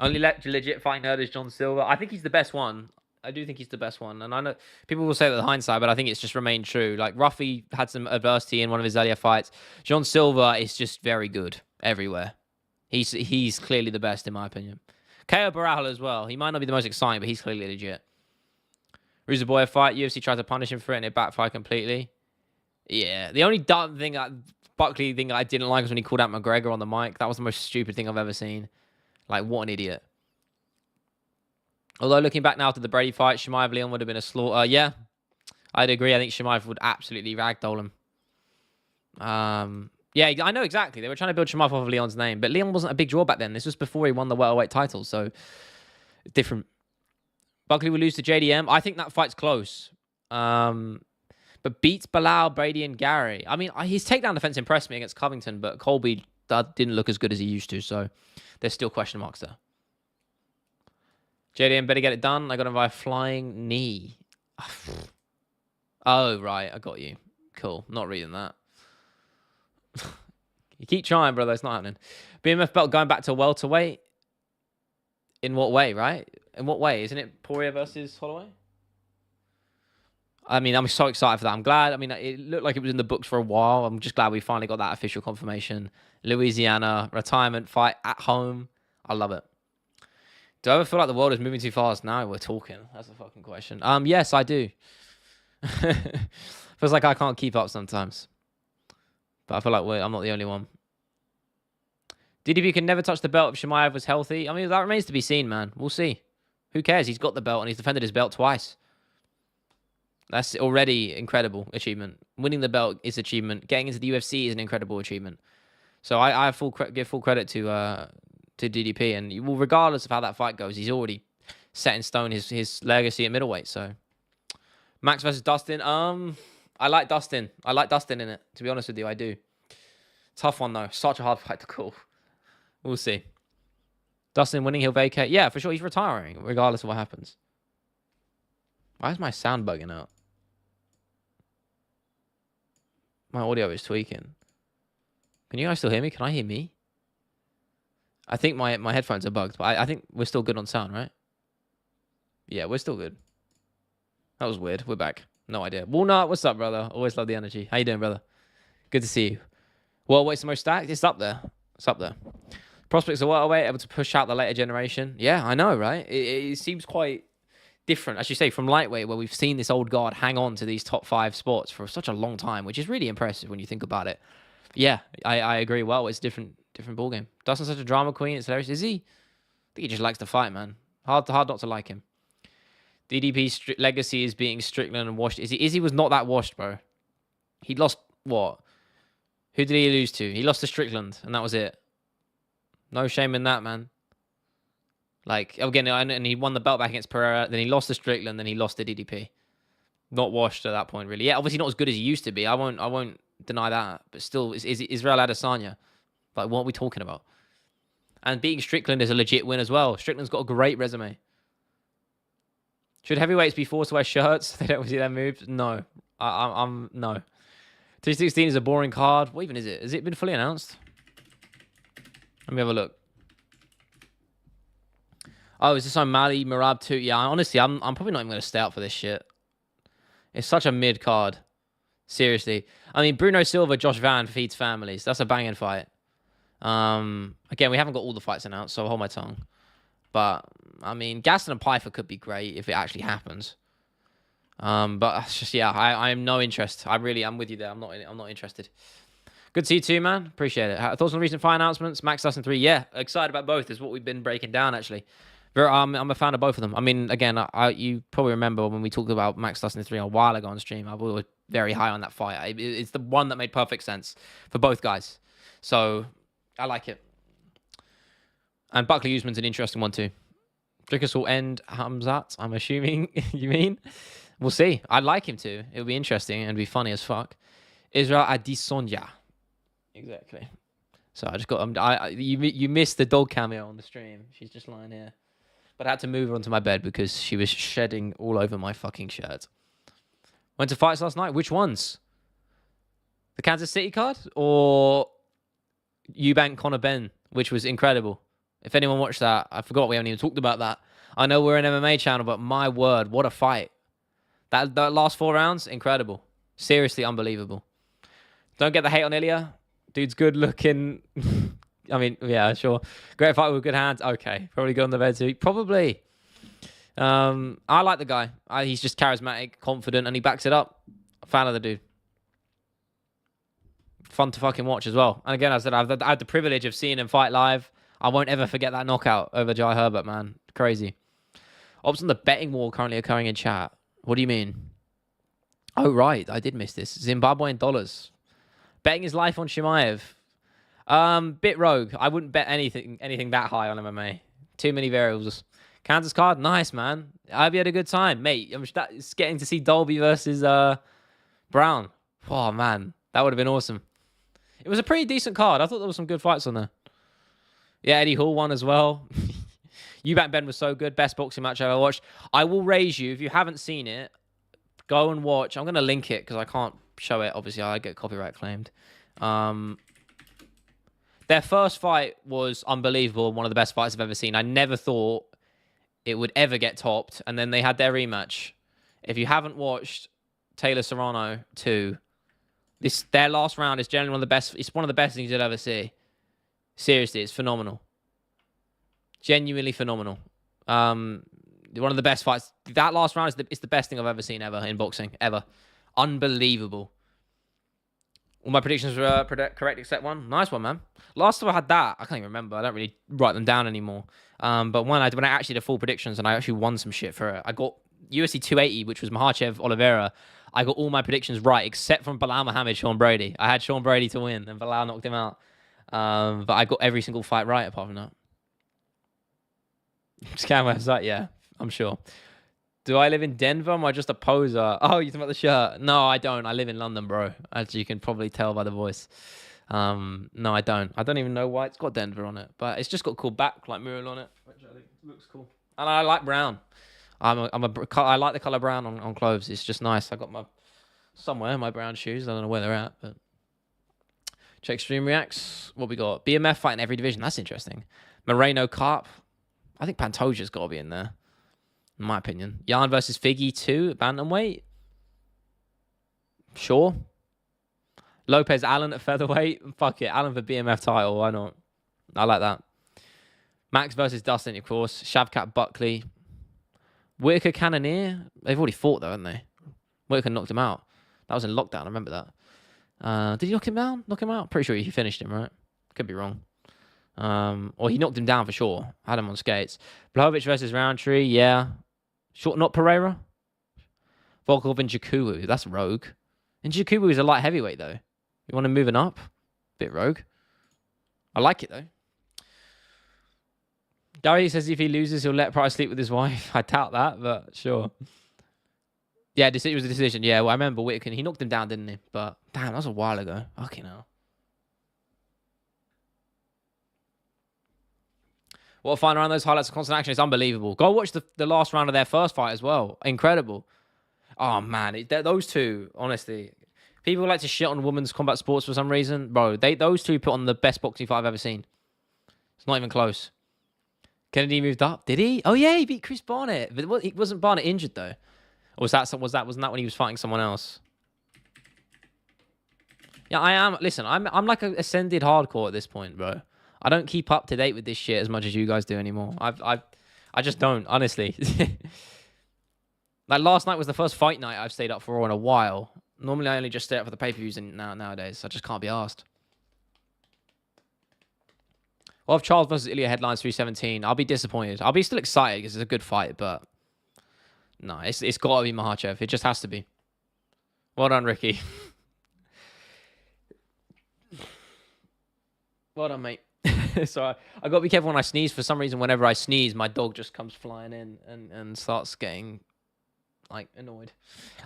Only legit fighting nerd is John Silver. I think he's the best one. I do think he's the best one. And I know people will say that hindsight, but I think it's just remained true. Like, Ruffy had some adversity in one of his earlier fights. John Silver is just very good everywhere. He's clearly the best, in my opinion. KO Barral as well. He might not be the most exciting, but he's clearly legit. Ruzaboya fight, UFC tried to punish him for it and it backfired completely. Yeah, the only dumb thing, Buckley thing I didn't like was when he called out McGregor on the mic. That was the most stupid thing I've ever seen. Like, what an idiot. Although, looking back now to the Brady fight, Chimaev Leon would have been a slaughter. Yeah, I'd agree. I think Chimaev would absolutely ragdoll him. Yeah, I know exactly. They were trying to build Chimaev off of Leon's name, but Leon wasn't a big draw back then. This was before he won the welterweight title, so different. Buckley will lose to JDM. I think that fight's close. But beats Bilal, Brady, and Garry. I mean, his takedown defense impressed me against Covington, but Colby didn't look as good as he used to, so there's still question marks there. JDM better get it done. I got him by a flying knee. Oh, right. I got you. Cool. Not reading that. You keep trying, brother. It's not happening. BMF belt going back to welterweight. In what way, right? In what way? Isn't it Poirier versus Holloway? I mean, I'm so excited for that. I'm glad. I mean, it looked like it was in the books for a while. I'm just glad we finally got that official confirmation. Louisiana, retirement fight at home. I love it. Do I ever feel like the world is moving too fast? Now we're talking. That's the fucking question. Yes, I do. Feels like I can't keep up sometimes. But I feel like I'm not the only one. DDP can never touch the belt if Chimaev was healthy. I mean, that remains to be seen, man. We'll see. Who cares? He's got the belt and he's defended his belt twice. That's already incredible achievement. Winning the belt is achievement. Getting into the UFC is an incredible achievement. So I give full credit to DDP. And well, regardless of how that fight goes, he's already set in stone his legacy at middleweight. So Max versus Dustin. I like Dustin. I like Dustin in it. To be honest with you, I do. Tough one though. Such a hard fight to call. We'll see. Dustin winning, he'll vacate. Yeah, for sure. He's retiring, regardless of what happens. Why is my sound bugging out? My audio is tweaking. Can you guys still hear me? Can I hear me? I think my headphones are bugged, but I think we're still good on sound, right? Yeah, we're still good. That was weird. We're back. No idea. Walnut, what's up, brother? Always love the energy. How you doing, brother? Good to see you. Well, what's the most stacked? It's up there. It's up there. Prospects are welterweight, able to push out the later generation. Yeah, I know, right? It seems quite different, as you say, from lightweight, where we've seen this old guard hang on to these top 5 spots for such a long time, which is really impressive when you think about it. Yeah, I agree. Well, it's different ball game. Dustin's such a drama queen. It's hilarious. Is he? I think he just likes to fight, man. Hard not to like him. DDP's legacy is beating Strickland and washed. Izzy was not that washed, bro. He lost what? Who did he lose to? He lost to Strickland, and that was it. No shame in that, man. Like, again, and he won the belt back against Pereira. Then he lost to Strickland. Then he lost to DDP. Not washed at that point, really. Yeah, obviously not as good as he used to be. I won't deny that. But still, it's Israel Adesanya. Like, what are we talking about? And beating Strickland is a legit win as well. Strickland's got a great resume. Should heavyweights be forced to wear shirts? They don't see their moves? No. I'm no. 216 is a boring card. What even is it? Has it been fully announced? Let me have a look. Oh, is this on Mali Marab 2? Yeah, honestly, I'm probably not even going to stay out for this shit. It's such a mid card. Seriously. I mean, Bruno Silva, Josh Van feeds families. That's a banging fight. Again, we haven't got all the fights announced, so I'll hold my tongue. But, I mean, Gaston and Pfeiffer could be great if it actually happens. But it's just, yeah, I am no interest. I'm with you there. I'm not interested. Good to see you too, man. Appreciate it. Thoughts on the recent fight announcements? Max Dustin 3. Yeah, excited about both is what we've been breaking down, actually. I'm a fan of both of them. I mean, again, you probably remember when we talked about Max Dustin 3 a while ago on stream. I was very high on that fight. It's the one that made perfect sense for both guys. So, I like it. And Buckley Usman's an interesting one too. Drickus will end Hamzat, I'm assuming you mean. We'll see. I'd like him to. It'll be interesting and be funny as fuck. Israel Adesanya. Exactly. So I just got you missed the dog cameo on the stream. She's just lying here. But I had to move her onto my bed because she was shedding all over my fucking shirt. Went to fights last night. Which ones? The Kansas City card or Eubank Conor Ben, which was incredible. If anyone watched that, I forgot we haven't even talked about that. I know we're an MMA channel, but my word, what a fight. That last 4 rounds, incredible. Seriously unbelievable. Don't get the hate on Ilya. Dude's good looking. I mean, yeah, sure. Great fight with good hands. Okay. Probably good on the bed too. Probably. I like the guy. He's just charismatic, confident, and he backs it up. Fan of the dude. Fun to fucking watch as well. And again, I said, I've had the privilege of seeing him fight live. I won't ever forget that knockout over Jai Herbert, man. Crazy. Ops on the betting war currently occurring in chat. What do you mean? Oh, right. I did miss this. Zimbabwean dollars. Betting his life on Chimaev. Bit rogue. I wouldn't bet anything that high on MMA. Too many variables. Kansas card. Nice, man. I hope you had a good time. Mate, it's getting to see Dolby versus Brown. Oh, man. That would have been awesome. It was a pretty decent card. I thought there were some good fights on there. Yeah, Eddie Hall won as well. Eubank Ben was so good. Best boxing match I've ever watched. I will raise you. If you haven't seen it, go and watch. I'm going to link it because I can't show it. Obviously, I get copyright claimed. Their first fight was unbelievable. One of the best fights I've ever seen. I never thought it would ever get topped. And then they had their rematch. If you haven't watched Taylor Serrano 2, their last round is generally one of the best. It's one of the best things you'll ever see. Seriously, it's phenomenal. Genuinely phenomenal. One of the best fights. That last round is the best thing I've ever seen ever in boxing. Ever. Unbelievable. All my predictions were correct except one. Nice one, man. Last time I had that, I can't even remember. I don't really write them down anymore. But when I actually did full predictions and I actually won some shit for it, I got UFC 280, which was Makhachev Oliveira. I got all my predictions right except from Bilal Muhammad, Sean Brady. I had Sean Brady to win and Bilal knocked him out. But I got every single fight right apart from that. Scam website, yeah, I'm sure. Do I live in Denver? Am I just a poser? Oh, you talking about the shirt? No, I don't. I live in London, bro. As you can probably tell by the voice. No, I don't. I don't even know why it's got Denver on it, but it's just got cool backlight mural on it, which I think looks cool. And I like brown. I like the color brown on clothes. It's just nice. I got my brown shoes. I don't know where they're at, but. Check stream reacts. What we got? BMF fighting every division. That's interesting. Moreno Carp. I think Pantoja's got to be in there. In my opinion. Yarn versus Figgy 2 at bantamweight. Sure. Lopez Allen at featherweight. Fuck it. Allen for BMF title. Why not? I like that. Max versus Dustin, of course. Shavkat Buckley. Whitaker Cannonier. They've already fought though, haven't they? Whitaker knocked him out. That was in lockdown. I remember that. Did he knock him down? Knock him out? Pretty sure he finished him, right? Could be wrong. Or he knocked him down for sure. Had him on skates. Blachowicz versus Roundtree. Yeah. Short, not Pereira. Volkov and Njoku. That's rogue. And Njoku is a light heavyweight though. You want him moving up? Bit rogue. I like it though. Garry says if he loses, he'll let Price sleep with his wife. I doubt that, but sure. Yeah, it was a decision. Yeah, well, I remember Whitaker. He knocked him down, didn't he? But damn, that was a while ago. Fucking hell. What a final round. Those highlights of constant action is unbelievable. Go watch the last round of their first fight as well. Incredible. Oh, man. Those two, honestly. People like to shit on women's combat sports for some reason. Bro, those two put on the best boxing fight I've ever seen. It's not even close. Kennedy moved up. Did he? Oh, yeah, he beat Chris Barnett. But wasn't Barnett injured, though? Or wasn't that when he was fighting someone else? Yeah, I am. Listen, I'm like a ascended hardcore at this point, bro. I don't keep up to date with this shit as much as you guys do anymore. I just don't, honestly. Like last night was the first fight night I've stayed up for in a while. Normally I only just stay up for the pay-per-views nowadays. I just can't be asked. Well, if Charles versus Ilya headlines 317, I'll be disappointed. I'll be still excited because it's a good fight, but no, it's got to be Makhachev. It just has to be. Well done, Ricky. Well done, mate. So I got to be careful when I sneeze. For some reason, whenever I sneeze, my dog just comes flying in and starts getting like annoyed.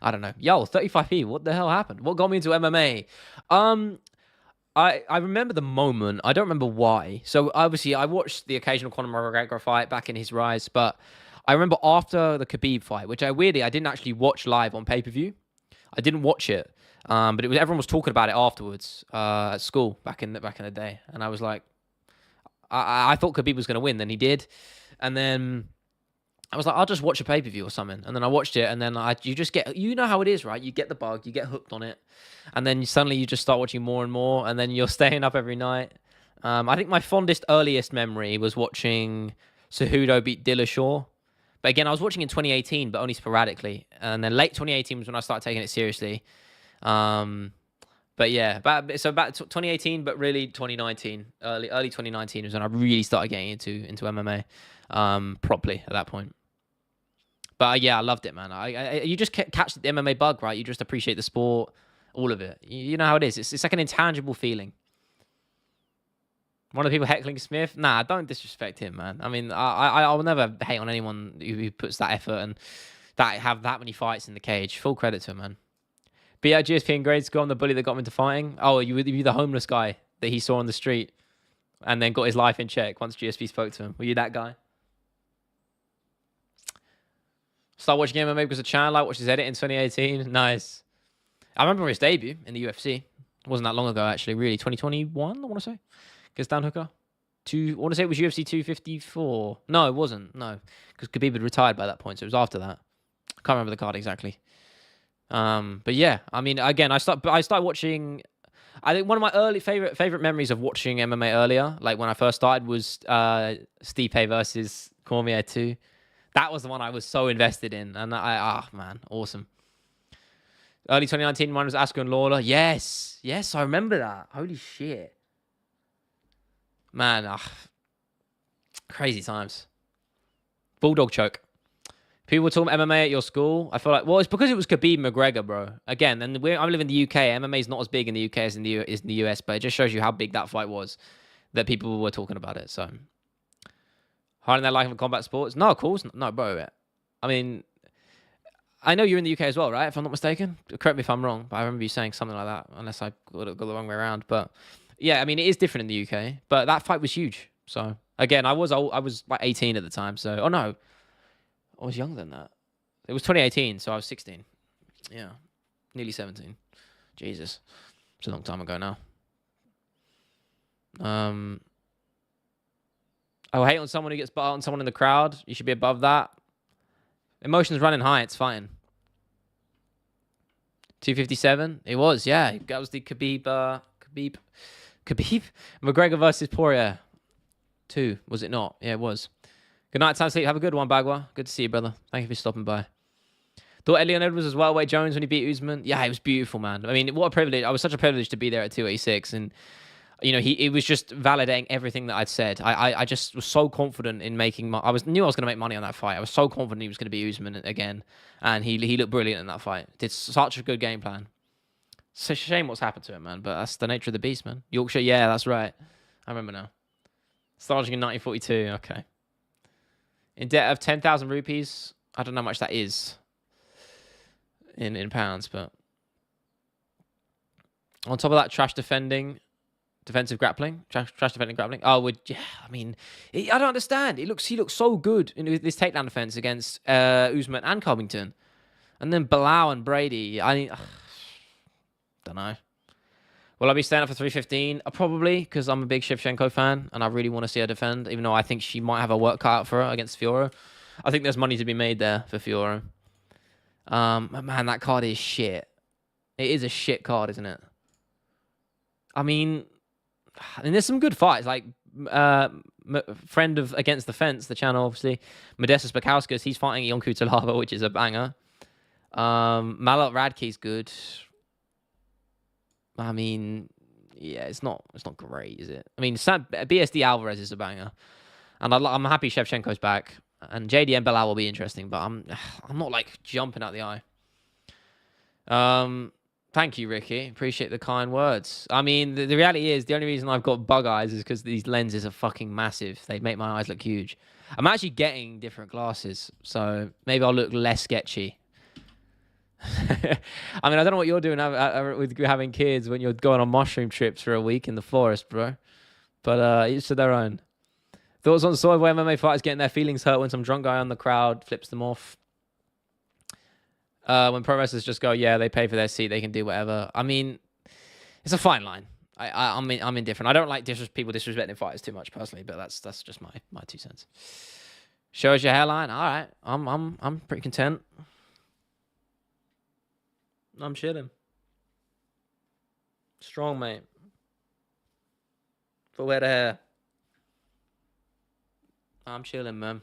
I don't know. Yo, 35p. What the hell happened? What got me into MMA? I remember the moment. I don't remember why. So obviously, I watched the occasional Conor McGregor fight back in his rise, but I remember after the Khabib fight, which I didn't actually watch live on pay-per-view. I didn't watch it, but everyone was talking about it afterwards at school back in the day, and I was like, I thought Khabib was going to win, then he did, and then I was like, I'll just watch a pay-per-view or something, and then I watched it, and then you just get, you know how it is, right? You get the bug, you get hooked on it, and then suddenly you just start watching more and more, and then you're staying up every night. I think my earliest memory was watching Cejudo beat Dillashaw. But again, I was watching in 2018, but only sporadically. And then late 2018 was when I started taking it seriously. But yeah, back 2018, but really 2019, early 2019 was when I really started getting into MMA properly at that point. But yeah, I loved it, man. You just catch the MMA bug, right? You just appreciate the sport, all of it. You know how it is. It's like an intangible feeling. One of the people heckling Smith? Nah, don't disrespect him, man. I mean, I will never hate on anyone who puts that effort and have that many fights in the cage. Full credit to him, man. Be at GSP in grade school, I'm the bully that got him into fighting. Oh, you were the homeless guy that he saw on the street and then got his life in check once GSP spoke to him. Were you that guy? Start watching MMA because of Chan. I watched his edit in 2018. Nice. I remember his debut in the UFC. It wasn't that long ago, actually. Really, 2021, I want to say. Against Dan Hooker. I want to say it was UFC 254. No, it wasn't. No, because Khabib had retired by that point, so it was after that. I can't remember the card exactly. But yeah, I mean, again, I started watching. I think one of my early favorite memories of watching MMA earlier, like when I first started, was Stipe versus Cormier 2. That was the one I was so invested in, and man, awesome. Early 2019 one was Asuka and Lawler. Yes, I remember that. Holy shit. Man, crazy times. Bulldog choke. People were talking MMA at your school. I feel like, well, it's because it was Khabib McGregor, bro. Again, and I live in the UK. MMA is not as big in the UK as in the US, but it just shows you how big that fight was that people were talking about it. So, hiding their life in combat sports? No, of course not. No, bro. I mean, I know you're in the UK as well, right? If I'm not mistaken. Correct me if I'm wrong, but I remember you saying something like that, unless I got the wrong way around. But yeah, I mean, it is different in the UK, but that fight was huge. So again, I was like 18 at the time. So, oh no, I was younger than that. It was 2018, so I was 16. Yeah, nearly 17. Jesus, it's a long time ago now. I hate on someone who gets butt on someone in the crowd. You should be above that. Emotions running high. It's fine. 257. It was, yeah. That was the Khabib McGregor versus Poirier 2, was it not? Yeah, it was. Good night, time sleep. Have a good one, Bagua. Good to see you, brother. Thank you for stopping by. Thought Leon Edwards was welterweight Jones when he beat Usman. Yeah, it was beautiful, man. I mean, what a privilege. I was such a privilege to be there at 286, and it was just validating everything that I'd said. I just was so confident in making knew I was going to make money on that fight. I was so confident he was going to beat Usman again, and he looked brilliant in that fight. Did such a good game plan. It's a shame what's happened to him, man, but that's the nature of the beast, man. Yorkshire, yeah, that's right. I remember now. Starting in 1942, okay. In debt of 10,000 rupees. I don't know how much that is in pounds, but on top of that, defensive grappling, trash defending grappling. Oh, yeah. I mean, I don't understand. He looks so good in this takedown defense against Usman and Covington, and then Bilal and Brady. I don't know. Will I be staying up for 315? Probably, because I'm a big Shevchenko fan, and I really want to see her defend, even though I think she might have a work cut out for her against Fiora. I think there's money to be made there for Fiora. Man, that card is shit. It is a shit card, isn't it? I mean, there's some good fights, like friend of Against the Fence, the channel, obviously. Modestus Bakauskas, he's fighting Yonku Talava, which is a banger. Malot Radke's good. I mean, yeah, it's not great, is it? I mean, BSD Alvarez is a banger, and I'm happy Shevchenko's back, and JDM Belal will be interesting, but I'm not like jumping out the eye. Thank you, Ricky. Appreciate the kind words. I mean, the reality is the only reason I've got bug eyes is because these lenses are fucking massive. They make my eyes look huge. I'm actually getting different glasses, so maybe I'll look less sketchy. I mean, I don't know what you're doing with having kids when you're going on mushroom trips for a week in the forest, bro. But each to their own. Thoughts on sort of where MMA fighters getting their feelings hurt when some drunk guy on the crowd flips them off? When pro wrestlers just go, yeah, they pay for their seat, they can do whatever. I mean, it's a fine line. I'm indifferent. I don't like people disrespecting fighters too much personally, but that's just my 2 cents. Show us your hairline. All right, I'm pretty content. I'm chilling. Strong, mate. For wear the hair. I'm chilling, man.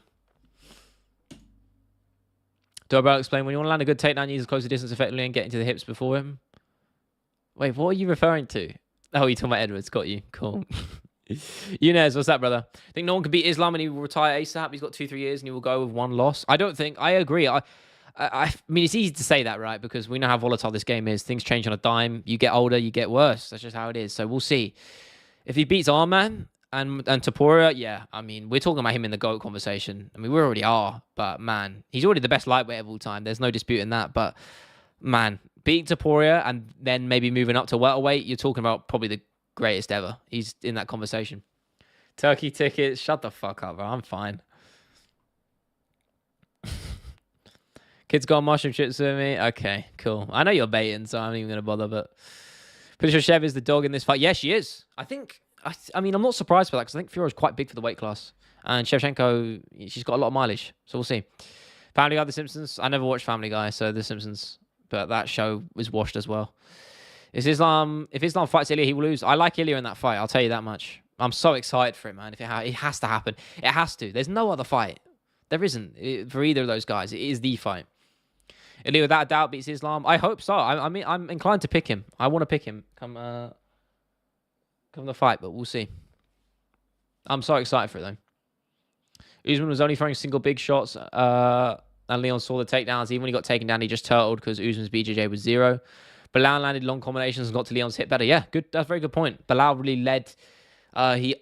Dobro explain, when you want to land a good takedown, use closer distance effectively and get into the hips before him. Wait, what are you referring to? Oh, you're talking about Edwards. Got you. Cool. Yunez, what's that, brother? I think no one can beat Islam and he will retire ASAP. He's got 2-3 years and he will go with 1 loss. I agree. I mean, it's easy to say that, right? Because we know how volatile this game is. Things change on a dime. You get older, you get worse. That's just how it is. So we'll see. If he beats Arman and Topuria, yeah. I mean, we're talking about him in the GOAT conversation. I mean, we already are. But, man, he's already the best lightweight of all time. There's no dispute in that. But, man, beating Topuria and then maybe moving up to welterweight, you're talking about probably the greatest ever. He's in that conversation. Turkey tickets. Shut the fuck up, bro. I'm fine. Kids got mushroom chips with me. Okay, cool. I know you're baiting, so I'm not even going to bother, but pretty sure Chev is the dog in this fight. Yeah, she is. I mean, I'm not surprised by that because I think Fiora's quite big for the weight class. And Shevchenko, she's got a lot of mileage. So we'll see. Family Guy, The Simpsons. I never watched Family Guy, so The Simpsons. But that show was washed as well. If Islam fights Ilya, he will lose. I like Ilya in that fight. I'll tell you that much. I'm so excited for it, man. It has to happen. It has to. There's no other fight. There isn't for either of those guys. It is the fight. Ilya, without a doubt, beats Islam. I hope so. I mean, I'm inclined to pick him. I want to pick him come the fight, but we'll see. I'm so excited for it, though. Usman was only throwing single big shots, and Leon saw the takedowns. Even when he got taken down, he just turtled because Usman's BJJ was 0. Bilal landed long combinations and got to Leon's hit better. Yeah, good. That's a very good point. Bilal really led. He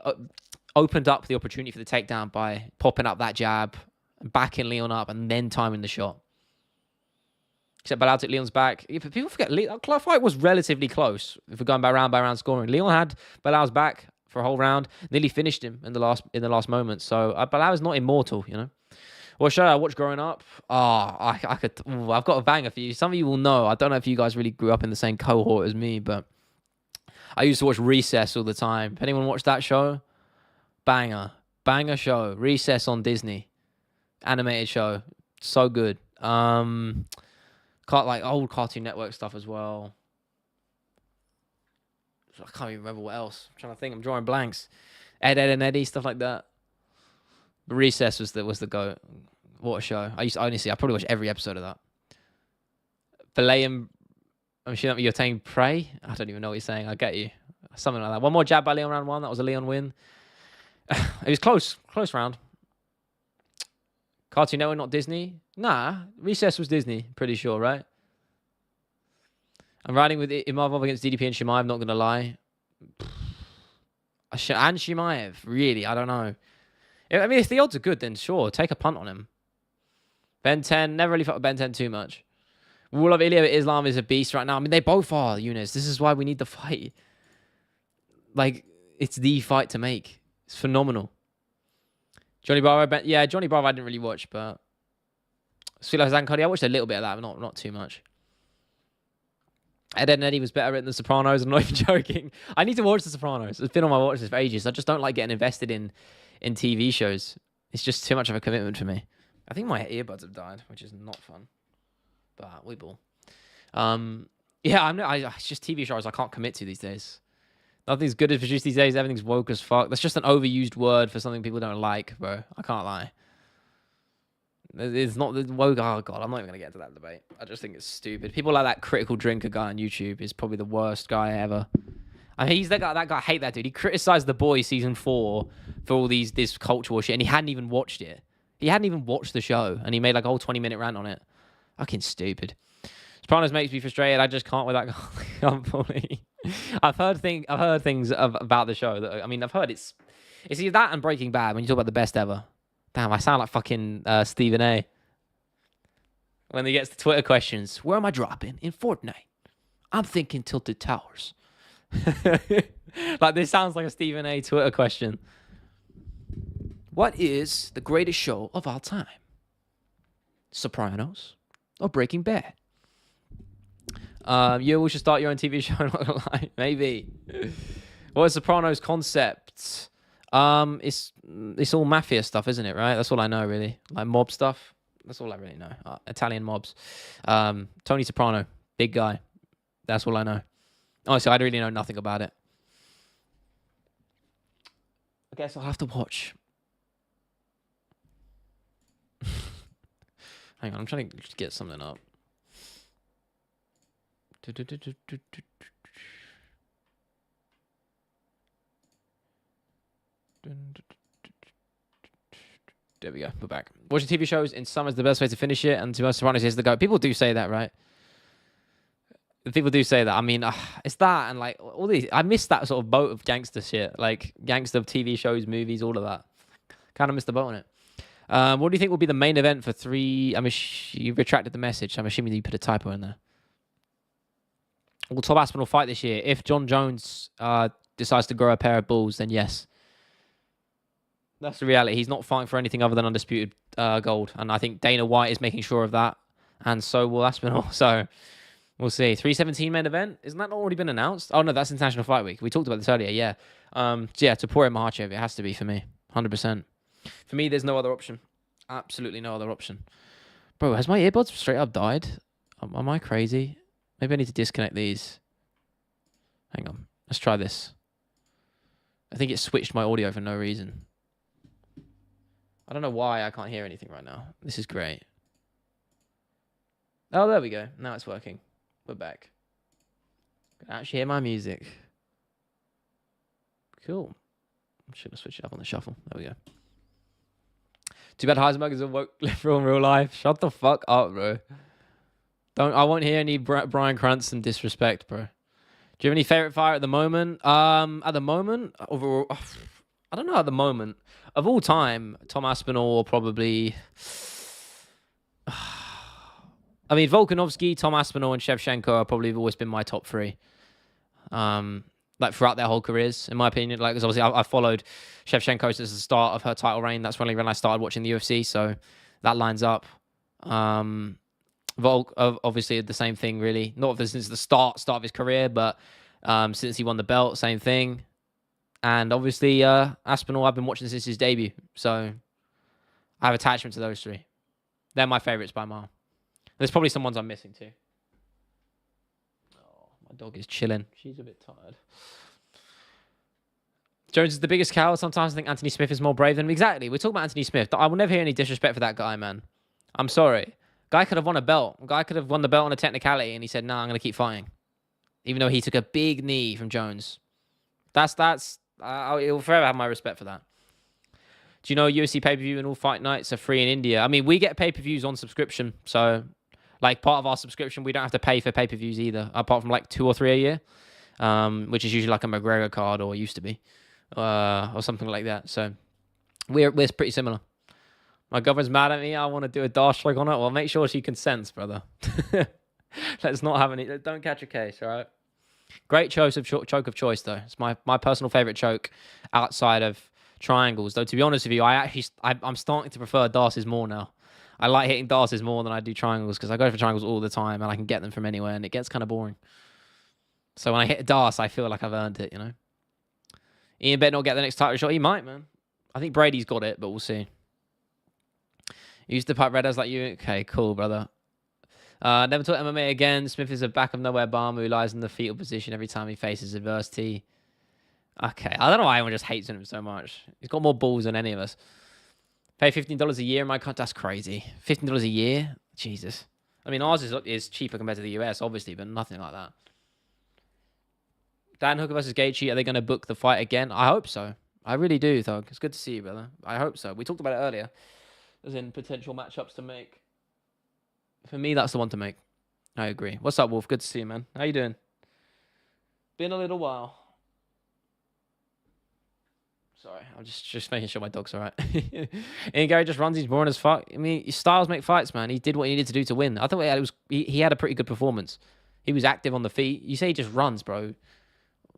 opened up the opportunity for the takedown by popping up that jab, backing Leon up, and then timing the shot. Except Bilal took Leon's back. People forget, that fight was relatively close. If we're going by round scoring. Leon had Bilal's back for a whole round. Nearly finished him in the last moment. So Bilal is not immortal, you know. What show I watched growing up? I've got a banger for you. Some of you will know. I don't know if you guys really grew up in the same cohort as me, but I used to watch Recess all the time. If anyone watched that show? Banger show. Recess on Disney. Animated show. So good. Like old Cartoon Network stuff as well. I can't even remember what else. I'm trying to think. I'm drawing blanks. Ed, and Eddie, stuff like that. Recess was the GOAT. What a show. I probably watched every episode of that. Filet and I'm sure you're saying Prey. I don't even know what you're saying. I get you. Something like that. One more jab by Leon round 1. That was a Leon win. It was close round. Cartoon Network, not Disney. Nah, Recess was Disney. Pretty sure, right? I'm riding with Imarvov against DDP and Chimaev. Not gonna lie. And Chimaev, really? I don't know. I mean, if the odds are good, then sure, take a punt on him. Ben 10, never really felt Ben 10 too much. Rule of Ilya Islam is a beast right now. I mean, they both are, Eunice. This is why we need the fight. Like, it's the fight to make. It's phenomenal. Johnny Bravo, yeah, Johnny Bravo I didn't really watch, but Sweet Life Zankodi, I watched a little bit of that, but not too much. Ed, Edd n Eddy was better than The Sopranos. I'm not even joking. I need to watch The Sopranos. It's been on my watch list for ages. I just don't like getting invested in TV shows. It's just too much of a commitment for me. I think my earbuds have died, which is not fun. But we ball. Yeah, it's just TV shows I can't commit to these days. Nothing's good as produced these days. Everything's woke as fuck. That's just an overused word for something people don't like, bro. I can't lie. It's not the woke. Oh god, I'm not even gonna get into that debate. I just think it's stupid. People like that critical drinker guy on YouTube is probably the worst guy ever. I mean, he's that guy. That guy, I hate that dude. He criticized The Boys season 4 for all this culture war shit, and he hadn't even watched it. He hadn't even watched the show, and he made like a whole 20-minute rant on it. Fucking stupid. Sopranos makes me frustrated. I just can't with that guy. I've heard things about the show that, I mean, I've heard it's either that and Breaking Bad when you talk about the best ever. Damn, I sound like fucking Stephen A. When he gets the Twitter questions, where am I dropping in Fortnite? I'm thinking Tilted Towers. Like, this sounds like a Stephen A. Twitter question. What is the greatest show of all time? Sopranos or Breaking Bad? We should start your own TV show. I'm not gonna lie, maybe. What is Sopranos concept? It's all mafia stuff, isn't it? Right? That's all I know, really. Like mob stuff. That's all I really know. Italian mobs. Tony Soprano, big guy. That's all I know. Honestly, I really know nothing about it. I guess I'll have to watch. Hang on, I'm trying to get something up. There we go. We're back. Watching TV shows in summer is the best way to finish it, and to most Sopranos is the go. People do say that, right? People do say that. I mean, it's that and like all these. I miss that sort of boat of gangster shit, like gangster TV shows, movies, all of that. Kind of missed the boat on it. What do you think will be the main event for 3? I mean, you retracted the message. I'm assuming you put a typo in there. Will Tom Aspinall fight this year? If John Jones decides to grow a pair of balls, then yes. That's the reality. He's not fighting for anything other than undisputed gold. And I think Dana White is making sure of that. And so will Aspinall. So we'll see. 317 main event? Isn't that not already been announced? Oh, no, that's International Fight Week. We talked about this earlier, yeah. So yeah, Topuria Makhachev, it has to be for me. 100%. For me, there's no other option. Absolutely no other option. Bro, has my earbuds straight up died? Am I crazy? Maybe I need to disconnect these. Hang on. Let's try this. I think it switched my audio for no reason. I don't know why I can't hear anything right now. This is great. Oh, there we go. Now it's working. We're back. I can actually hear my music. Cool. Should have switched it up on the shuffle. There we go. Too bad Heisenberg is a woke liberal in real life. Shut the fuck up, bro. I won't hear any Bryan Cranston disrespect, bro. Do you have any favorite fighter at the moment? At the moment, overall, I don't know. At the moment, of all time, Tom Aspinall or probably. I mean, Volkanovski, Tom Aspinall, and Shevchenko are probably have always been my top 3. Like throughout their whole careers, in my opinion. Like, because obviously I followed Shevchenko since the start of her title reign. That's really when I started watching the UFC, so that lines up. Volk, obviously, the same thing, really. Not since the start of his career, but since he won the belt, same thing. And obviously, Aspinall, I've been watching since his debut, so I have attachment to those 3. They're my favorites by mile. There's probably some ones I'm missing too. Oh, my dog is chilling. She's a bit tired. Jones is the biggest coward. Sometimes I think Anthony Smith is more brave than him. Exactly. We're talking about Anthony Smith. I will never hear any disrespect for that guy, man. I'm sorry. Guy could have won a belt. Guy could have won the belt on a technicality, and he said, "Nah, I'm gonna keep fighting," even though he took a big knee from Jones. He'll forever have my respect for that. Do you know UFC pay-per-view and all fight nights are free in India? I mean, we get pay-per-views on subscription, so like part of our subscription, we don't have to pay for pay-per-views either, apart from like 2 or 3 a year, which is usually like a McGregor card or used to be, or something like that. So we're pretty similar. My girlfriend's mad at me. I want to do a dash stroke on it. Well, make sure she consents, brother. Let's not have any. Don't catch a case, all right? Great choke of choice, though. It's my personal favorite choke outside of triangles. Though, to be honest with you, I'm starting to prefer Darces more now. I like hitting Darces more than I do triangles because I go for triangles all the time and I can get them from anywhere, and it gets kind of boring. So when I hit a Darce, I feel like I've earned it, you know? Ian better not get the next title shot. He might, man. I think Brady's got it, but we'll see. Used to pipe red as like you. Okay, cool, brother. Never taught MMA again. Smith is a back of nowhere bomber who lies in the fetal position every time he faces adversity. Okay, I don't know why everyone just hates him so much. He's got more balls than any of us. Pay $15 a year in my country. That's crazy. $15 a year? Jesus. I mean, ours is cheaper compared to the US, obviously, but nothing like that. Dan Hooker versus Gaethje. Are they going to book the fight again? I hope so. I really do, Thug. It's good to see you, brother. I hope so. We talked about it earlier. As in potential matchups to make. For me, that's the one to make. I agree. What's up, Wolf? Good to see you, man. How you doing? Been a little while. Sorry, I'm just making sure my dog's all right. And Garry just runs. He's boring as fuck. I mean, styles make fights, man. He did what he needed to do to win. I thought he had a pretty good performance. He was active on the feet. You say he just runs, bro.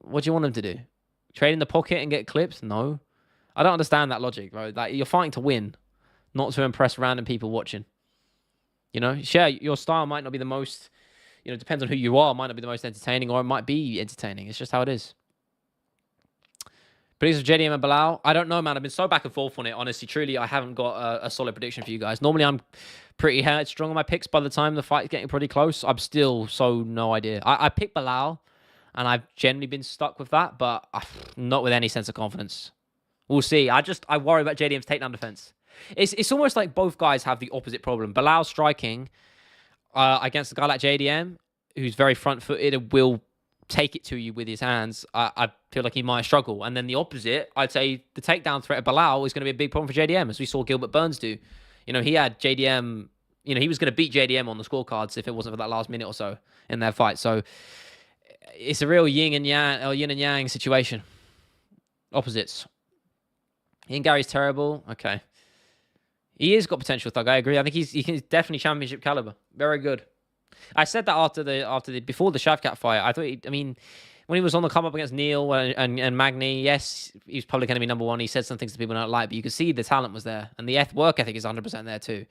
What do you want him to do? Trade in the pocket and get clips? No. I don't understand that logic, bro. Like, you're fighting to win, not to impress random people watching. You know, sure, your style might not be the most, you know, depends on who you are, might not be the most entertaining, or it might be entertaining. It's just how it is. Predictions of JDM and Bilal? I don't know, man. I've been so back and forth on it. Honestly, truly, I haven't got a solid prediction for you guys. Normally, I'm pretty strong on my picks by the time the fight's getting pretty close. I'm still no idea. I picked Bilal, and I've generally been stuck with that, but not with any sense of confidence. We'll see. I worry about JDM's takedown defense. It's almost like both guys have the opposite problem. Bilal striking against a guy like JDM, who's very front-footed and will take it to you with his hands, I feel like he might struggle. And then the opposite, I'd say the takedown threat of Bilal is going to be a big problem for JDM, as we saw Gilbert Burns do. You know, he had JDM, you know, he was going to beat JDM on the scorecards if it wasn't for that last minute or so in their fight. So it's a real yin and yang situation. Opposites. Ian Garry's terrible. Okay. He has got potential, Thug. I agree. I think he's definitely championship caliber. Very good. I said that before the Shavkat fight. I thought, when he was on the come up against Neil and Magny, yes, he's probably going to be number one. He said some things that people don't like, but you could see the talent was there, and the work ethic is 100% there too.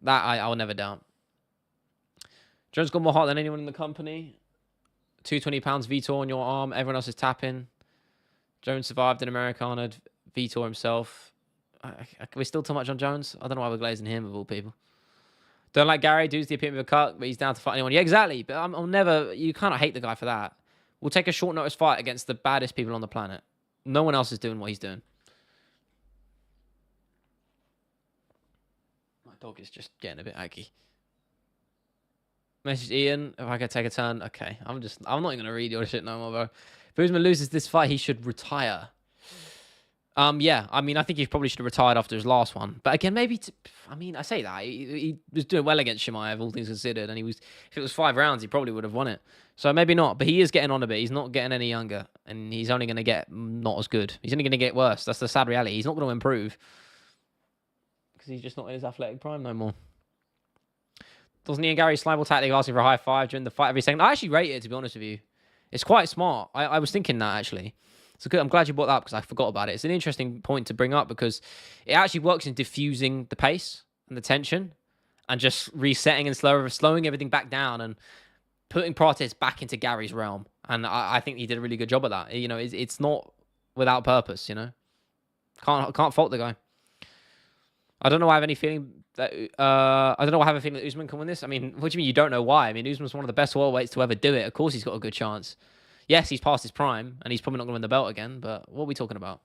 That I will never doubt. Jones got more heart than anyone in the company. 220 pounds Vitor on your arm. Everyone else is tapping. Jones survived an Americana. Vitor himself. Can we still too much on Jones? I don't know why we're glazing him of all people. Don't like Garry. Dude's the epitome of a cut, but he's down to fight anyone. Yeah, exactly. But I'll never. You kind of hate the guy for that. We'll take a short notice fight against the baddest people on the planet. No one else is doing what he's doing. My dog is just getting a bit aggy. Message Ian if I could take a turn. Okay, I'm not even gonna read your shit no more, bro. If Usman loses this fight, he should retire. Yeah, I think he probably should have retired after his last one. But again, maybe, I say that. He was doing well against Chimaev, all things considered. And if it was 5 rounds, he probably would have won it. So maybe not. But he is getting on a bit. He's not getting any younger. And he's only going to get not as good. He's only going to get worse. That's the sad reality. He's not going to improve. Because he's just not in his athletic prime no more. Doesn't Ian Garry slime tactic asking for a high five during the fight every second? I actually rate it, to be honest with you. It's quite smart. I was thinking that, actually. So good. I'm glad you brought that up because I forgot about it. It's an interesting point to bring up because it actually works in diffusing the pace and the tension and just resetting and slowing everything back down and putting Prates back into Garry's realm. And I think he did a really good job of that. You know, it's not without purpose, you know. Can't fault the guy. I don't know why I have any feeling that Usman can win this. I mean, what do you mean you don't know why? I mean, Usman's one of the best welterweights to ever do it. Of course he's got a good chance. Yes, he's past his prime, and he's probably not going to win the belt again, but what are we talking about?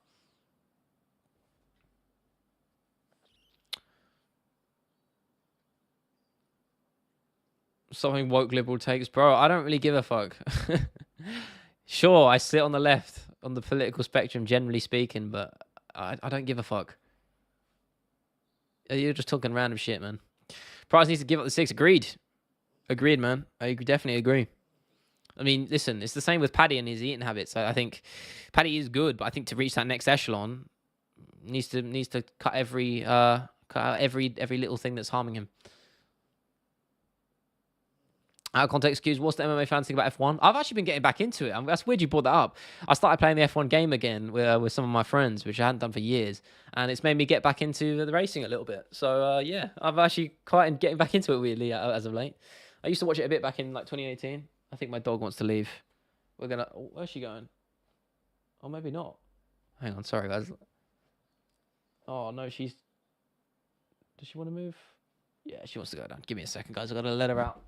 Something woke liberal takes. Bro, I don't really give a fuck. Sure, I sit on the left, on the political spectrum, generally speaking, but I don't give a fuck. You're just talking random shit, man. Price needs to give up the 6. Agreed. Agreed, man. I definitely agree. I mean, listen, it's the same with Paddy and his eating habits. I think Paddy is good, but I think to reach that next echelon, needs to cut out every little thing that's harming him. Out of context, excuse, what's the MMA fans think about F1? I've actually been getting back into it. That's weird you brought that up. I started playing the F1 game again with some of my friends, which I hadn't done for years. And it's made me get back into the racing a little bit. So, yeah, I've actually quite getting back into it weirdly as of late. I used to watch it a bit back in like 2018. I think my dog wants to leave. We're going to... Oh, where's she going? Oh, maybe not. Hang on, sorry, guys. Oh, no, she's... Does she want to move? Yeah, she wants to go down. Give me a second, guys. I've got to let her out.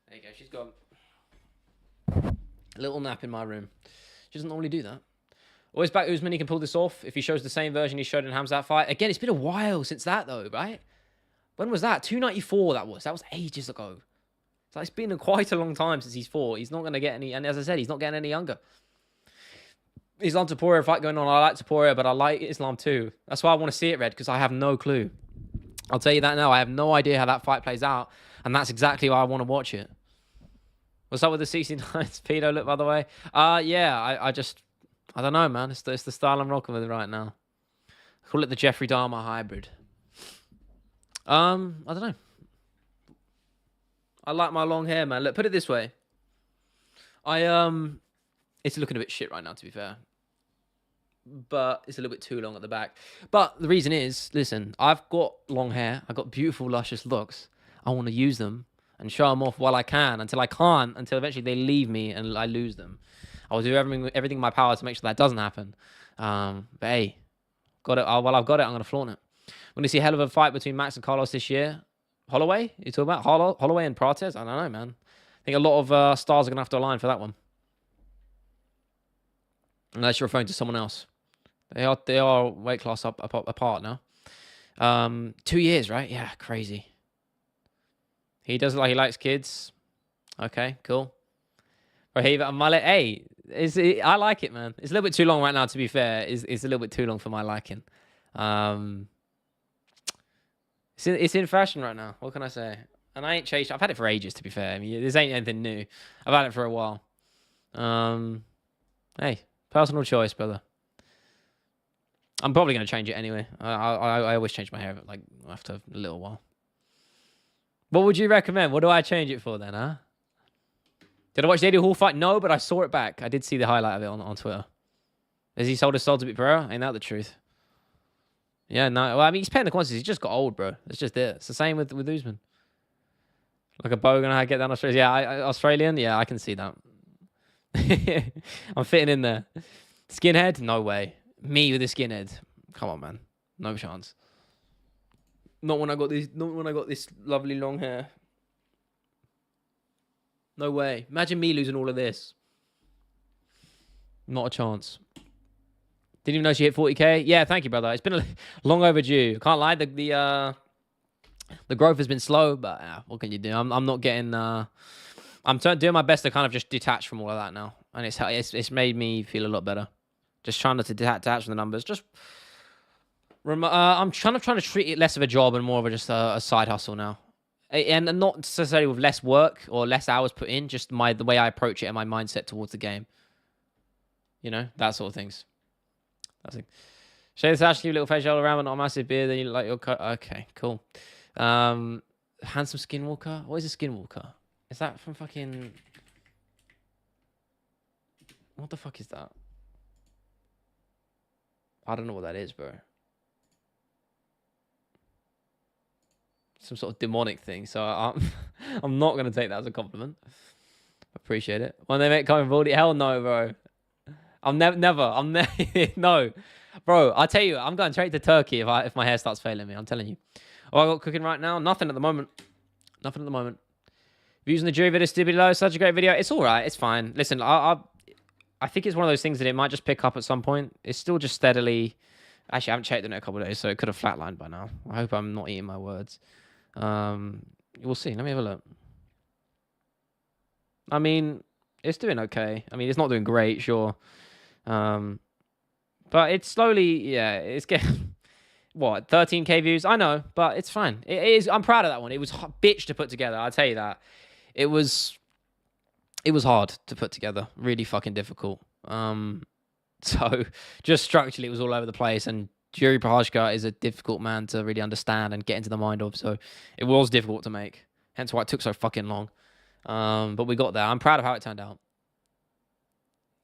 There you go, she's gone. A little nap in my room. She doesn't normally do that. Always back Usman, he can pull this off if he shows the same version he showed in Hamzat fight. Again, it's been a while since that though, right? When was that? 294 that was. That was ages ago. So it's been quite a long time since he's fought. He's not going to get any, and as I said, he's not getting any younger. Islam Topuria fight going on. I like Topuria, but I like Islam too. That's why I want to see it, Red, because I have no clue. I'll tell you that now. I have no idea how that fight plays out, and that's exactly why I want to watch it. What's up with the 69 speedo look, by the way? Yeah, I don't know, man. It's the style I'm rocking with right now. I call it the Jeffrey Dahmer hybrid. I don't know. I like my long hair, man. Look, put it this way. It's looking a bit shit right now, to be fair. But it's a little bit too long at the back. But the reason is, listen, I've got long hair. I've got beautiful, luscious locks. I want to use them and show them off while I can, until I can't, until eventually they leave me and I lose them. I will do everything in my power to make sure that doesn't happen. But hey, got it. While I've got it, I'm going to flaunt it. We're going to see a hell of a fight between Max and Carlos this year. Holloway? You talking about Holloway and Prates? I don't know, man. I think a lot of stars are going to have to align for that one. Unless you're referring to someone else. They are weight class apart now. 2 years, right? Yeah, crazy. He does like he likes kids. Okay, cool. Rahiva and Mullet. Hey, I like it, man. It's a little bit too long right now, to be fair. It's a little bit too long for my liking. It's in fashion right now. What can I say? And I ain't chased. I've had it for ages, to be fair. I mean, this ain't anything new. I've had it for a while. Hey, personal choice, brother. I'm probably going to change it anyway. I always change my hair like after a little while. What would you recommend? What do I change it for then, huh? Did I watch the Eddie Hall fight? No, but I saw it back. I did see the highlight of it on Twitter. Has he sold his soul to beat Pereira? Ain't that the truth? Yeah, no. Well, I mean, he's paying the quantities. He just got old, bro. It's just it. It's the same with Usman. Like a bogan, how I get down Australia. Yeah, Australian. Yeah, I can see that. I'm fitting in there. Skinhead? No way. Me with a skinhead? Come on, man. No chance. Not when I got this lovely long hair. No way. Imagine me losing all of this. Not a chance. Didn't even know she hit 40k. Yeah, thank you, brother. It's been long overdue. Can't lie. The growth has been slow, but what can you do? I'm not getting. I'm doing my best to kind of just detach from all of that now, and it's made me feel a lot better. Just trying not to detach from the numbers. Just I'm trying to treat it less of a job and more of just a side hustle now, and not necessarily with less work or less hours put in. Just the way I approach it and my mindset towards the game. You know, that sort of things. That's it. Shave this actually a little facial around, but not a massive beard. Then you like your cut. Okay, cool. Handsome Skinwalker. What is a Skinwalker? Is that from fucking? What the fuck is that? I don't know what that is, bro. Some sort of demonic thing. So I'm not gonna take that as a compliment. Appreciate it. When they make coming Baldy, hell no, bro. I'm never. No. Bro, I tell you, I'm going straight to Turkey if my hair starts failing me. I'm telling you. Oh, I got cooking right now. Nothing at the moment. Nothing at the moment. Views on the jury video still below. Such a great video. It's all right. It's fine. Listen, I think it's one of those things that it might just pick up at some point. It's still just steadily. Actually, I haven't checked in a couple of days, so it could have flatlined by now. I hope I'm not eating my words. We'll see. Let me have a look. I mean, it's doing okay. I mean, it's not doing great, sure. But it's slowly, yeah, it's getting, what, 13k views? I know, but it's fine. It is. I'm proud of that one. It was a bitch to put together, I'll tell you that. It was hard to put together. Really fucking difficult. So, just structurally, it was all over the place, and Yuri Prohashka is a difficult man to really understand and get into the mind of, so it was difficult to make. Hence why it took so fucking long. But we got there. I'm proud of how it turned out.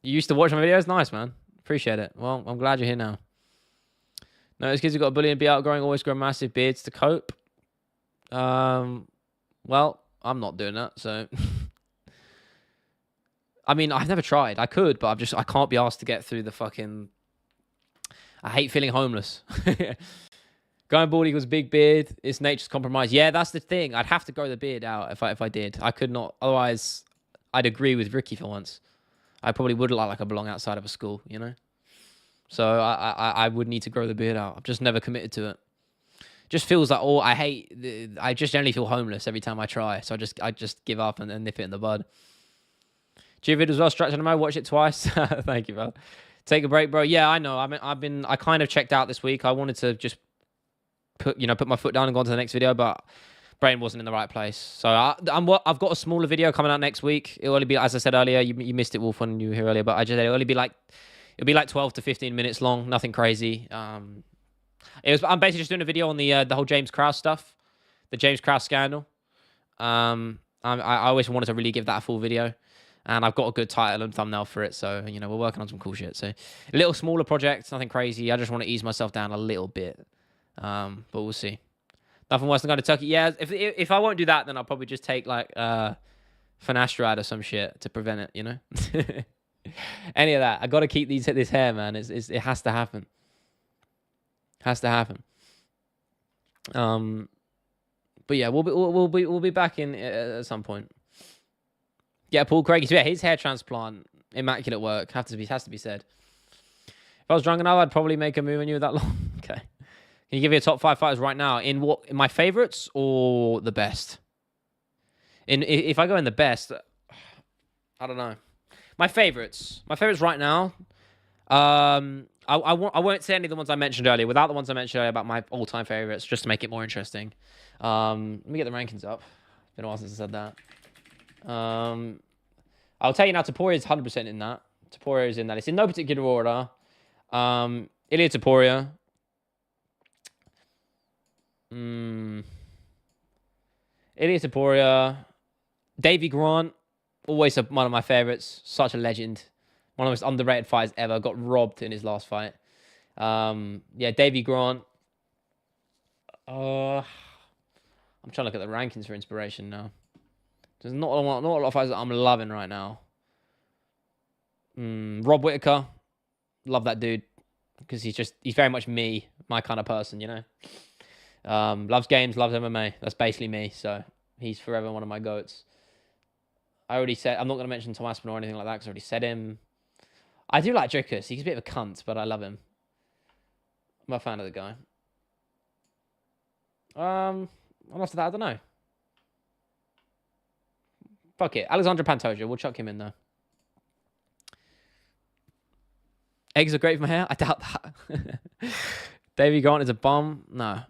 You used to watch my videos? Nice, man. Appreciate it. Well, I'm glad you're here now. No, those kids who got a bully and be outgrowing always grow massive beards to cope. Well, I'm not doing that, so... I mean, I've never tried. I could, but I can't be asked to get through the fucking... I hate feeling homeless. Going bald equals big beard. It's nature's compromise. Yeah, that's the thing. I'd have to grow the beard out if I did. I could not. Otherwise, I'd agree with Ricky for once. I probably would look like I belong outside of a school, you know? So I would need to grow the beard out. I've just never committed to it. Just feels like, I just generally feel homeless every time I try. So I just give up and nip it in the bud. G-Vid as well, Structure MMA, watch it twice. Thank you, bro. Take a break, bro. Yeah, I know. I kind of checked out this week. I wanted to just put my foot down and go on to the next video, but brain wasn't in the right place. So I've got a smaller video coming out next week. It'll only be, as I said earlier, you missed it, Wolf, when you were here earlier, but it'll only be like 12 to 15 minutes long, nothing crazy. I'm basically just doing a video on the whole James Krause stuff, the James Krause scandal. I always wanted to really give that a full video, and I've got a good title and thumbnail for it. So we're working on some cool shit. So a little smaller project, nothing crazy. I just want to ease myself down a little bit, but we'll see. Nothing worse than going to Turkey. Yeah, if I won't do that, then I'll probably just take like finasteride or some shit to prevent it. Any of that. I got to keep this hair, man. It has to happen. Has to happen. But yeah, we'll be back in at some point. Yeah, Paul Craig. Yeah, his hair transplant, immaculate work. Has to be said. If I was drunk enough, I'd probably make a move on you that long. Okay. Can you give me a top 5 fighters right now? In my favorites or the best? If I go in the best, I don't know. My favorites right now. I won't say any of the ones I mentioned earlier. Without the ones I mentioned earlier about my all-time favorites, just to make it more interesting. Let me get the rankings up. It's been a while since I said that. I'll tell you now, Topuria is 100% in that. Topuria is in that. It's in no particular order. Ilia Topuria. Ilia Topuria. Davy Grant. Always one of my favorites. Such a legend. One of the most underrated fighters ever. Got robbed in his last fight. Yeah, Davy Grant. I'm trying to look at the rankings for inspiration now. There's not a lot of fighters that I'm loving right now. Rob Whittaker. Love that dude. Because he's very much me. My kind of person, Loves games, loves MMA. That's basically me. So he's forever one of my goats. I already said, I'm not going to mention Tom Aspinall or anything like that because I already said him. I do like Drickus. He's a bit of a cunt, but I love him. I'm a fan of the guy. After that, I don't know. Fuck it. Alexandra Pantoja. We'll chuck him in there. Eggs are great for my hair? I doubt that. Davy Grant is a bum? No.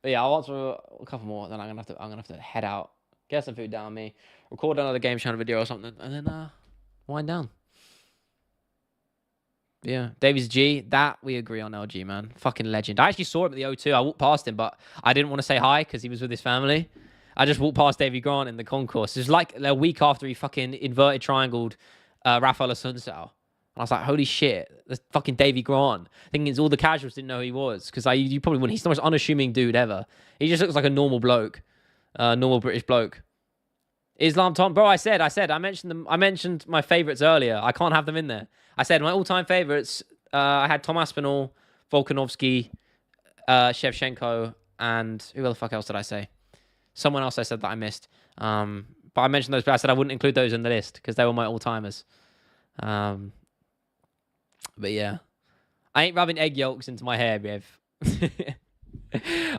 But yeah, I'll answer a couple more. Then I'm gonna have to head out, get some food down me, record another game channel video or something, and then wind down. Yeah, Davies G, that we agree on. LG, man, fucking legend. I actually saw him at the O2. I walked past him, but I didn't want to say hi because he was with his family. I just walked past Davy Grant in the concourse. It was like a week after he fucking inverted triangled Rafael Assunção. And I was like, holy shit, that's fucking Davy Grant. Thinking all the casuals didn't know who he was. Because you probably wouldn't. He's the most unassuming dude ever. He just looks like a normal bloke. Normal British bloke. Islam Tom. Bro, I mentioned my favorites earlier. I can't have them in there. I said my all-time favorites, I had Tom Aspinall, Volkanovski, Shevchenko, and who the fuck else did I say? Someone else I said that I missed. But I mentioned those, but I said I wouldn't include those in the list because they were my all-timers. But yeah, I ain't rubbing egg yolks into my hair, Bev.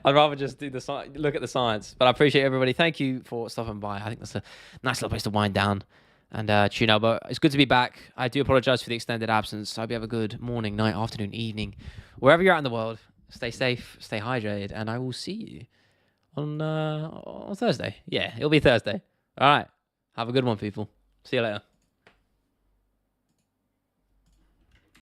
I'd rather just do look at the science. But I appreciate everybody. Thank you for stopping by. I think that's a nice little place to wind down and tune out. But it's good to be back. I do apologize for the extended absence. I hope you have a good morning, night, afternoon, evening, wherever you're at in the world. Stay safe, stay hydrated, and I will see you on Thursday. Yeah, it'll be Thursday. All right. Have a good one, people. See you later.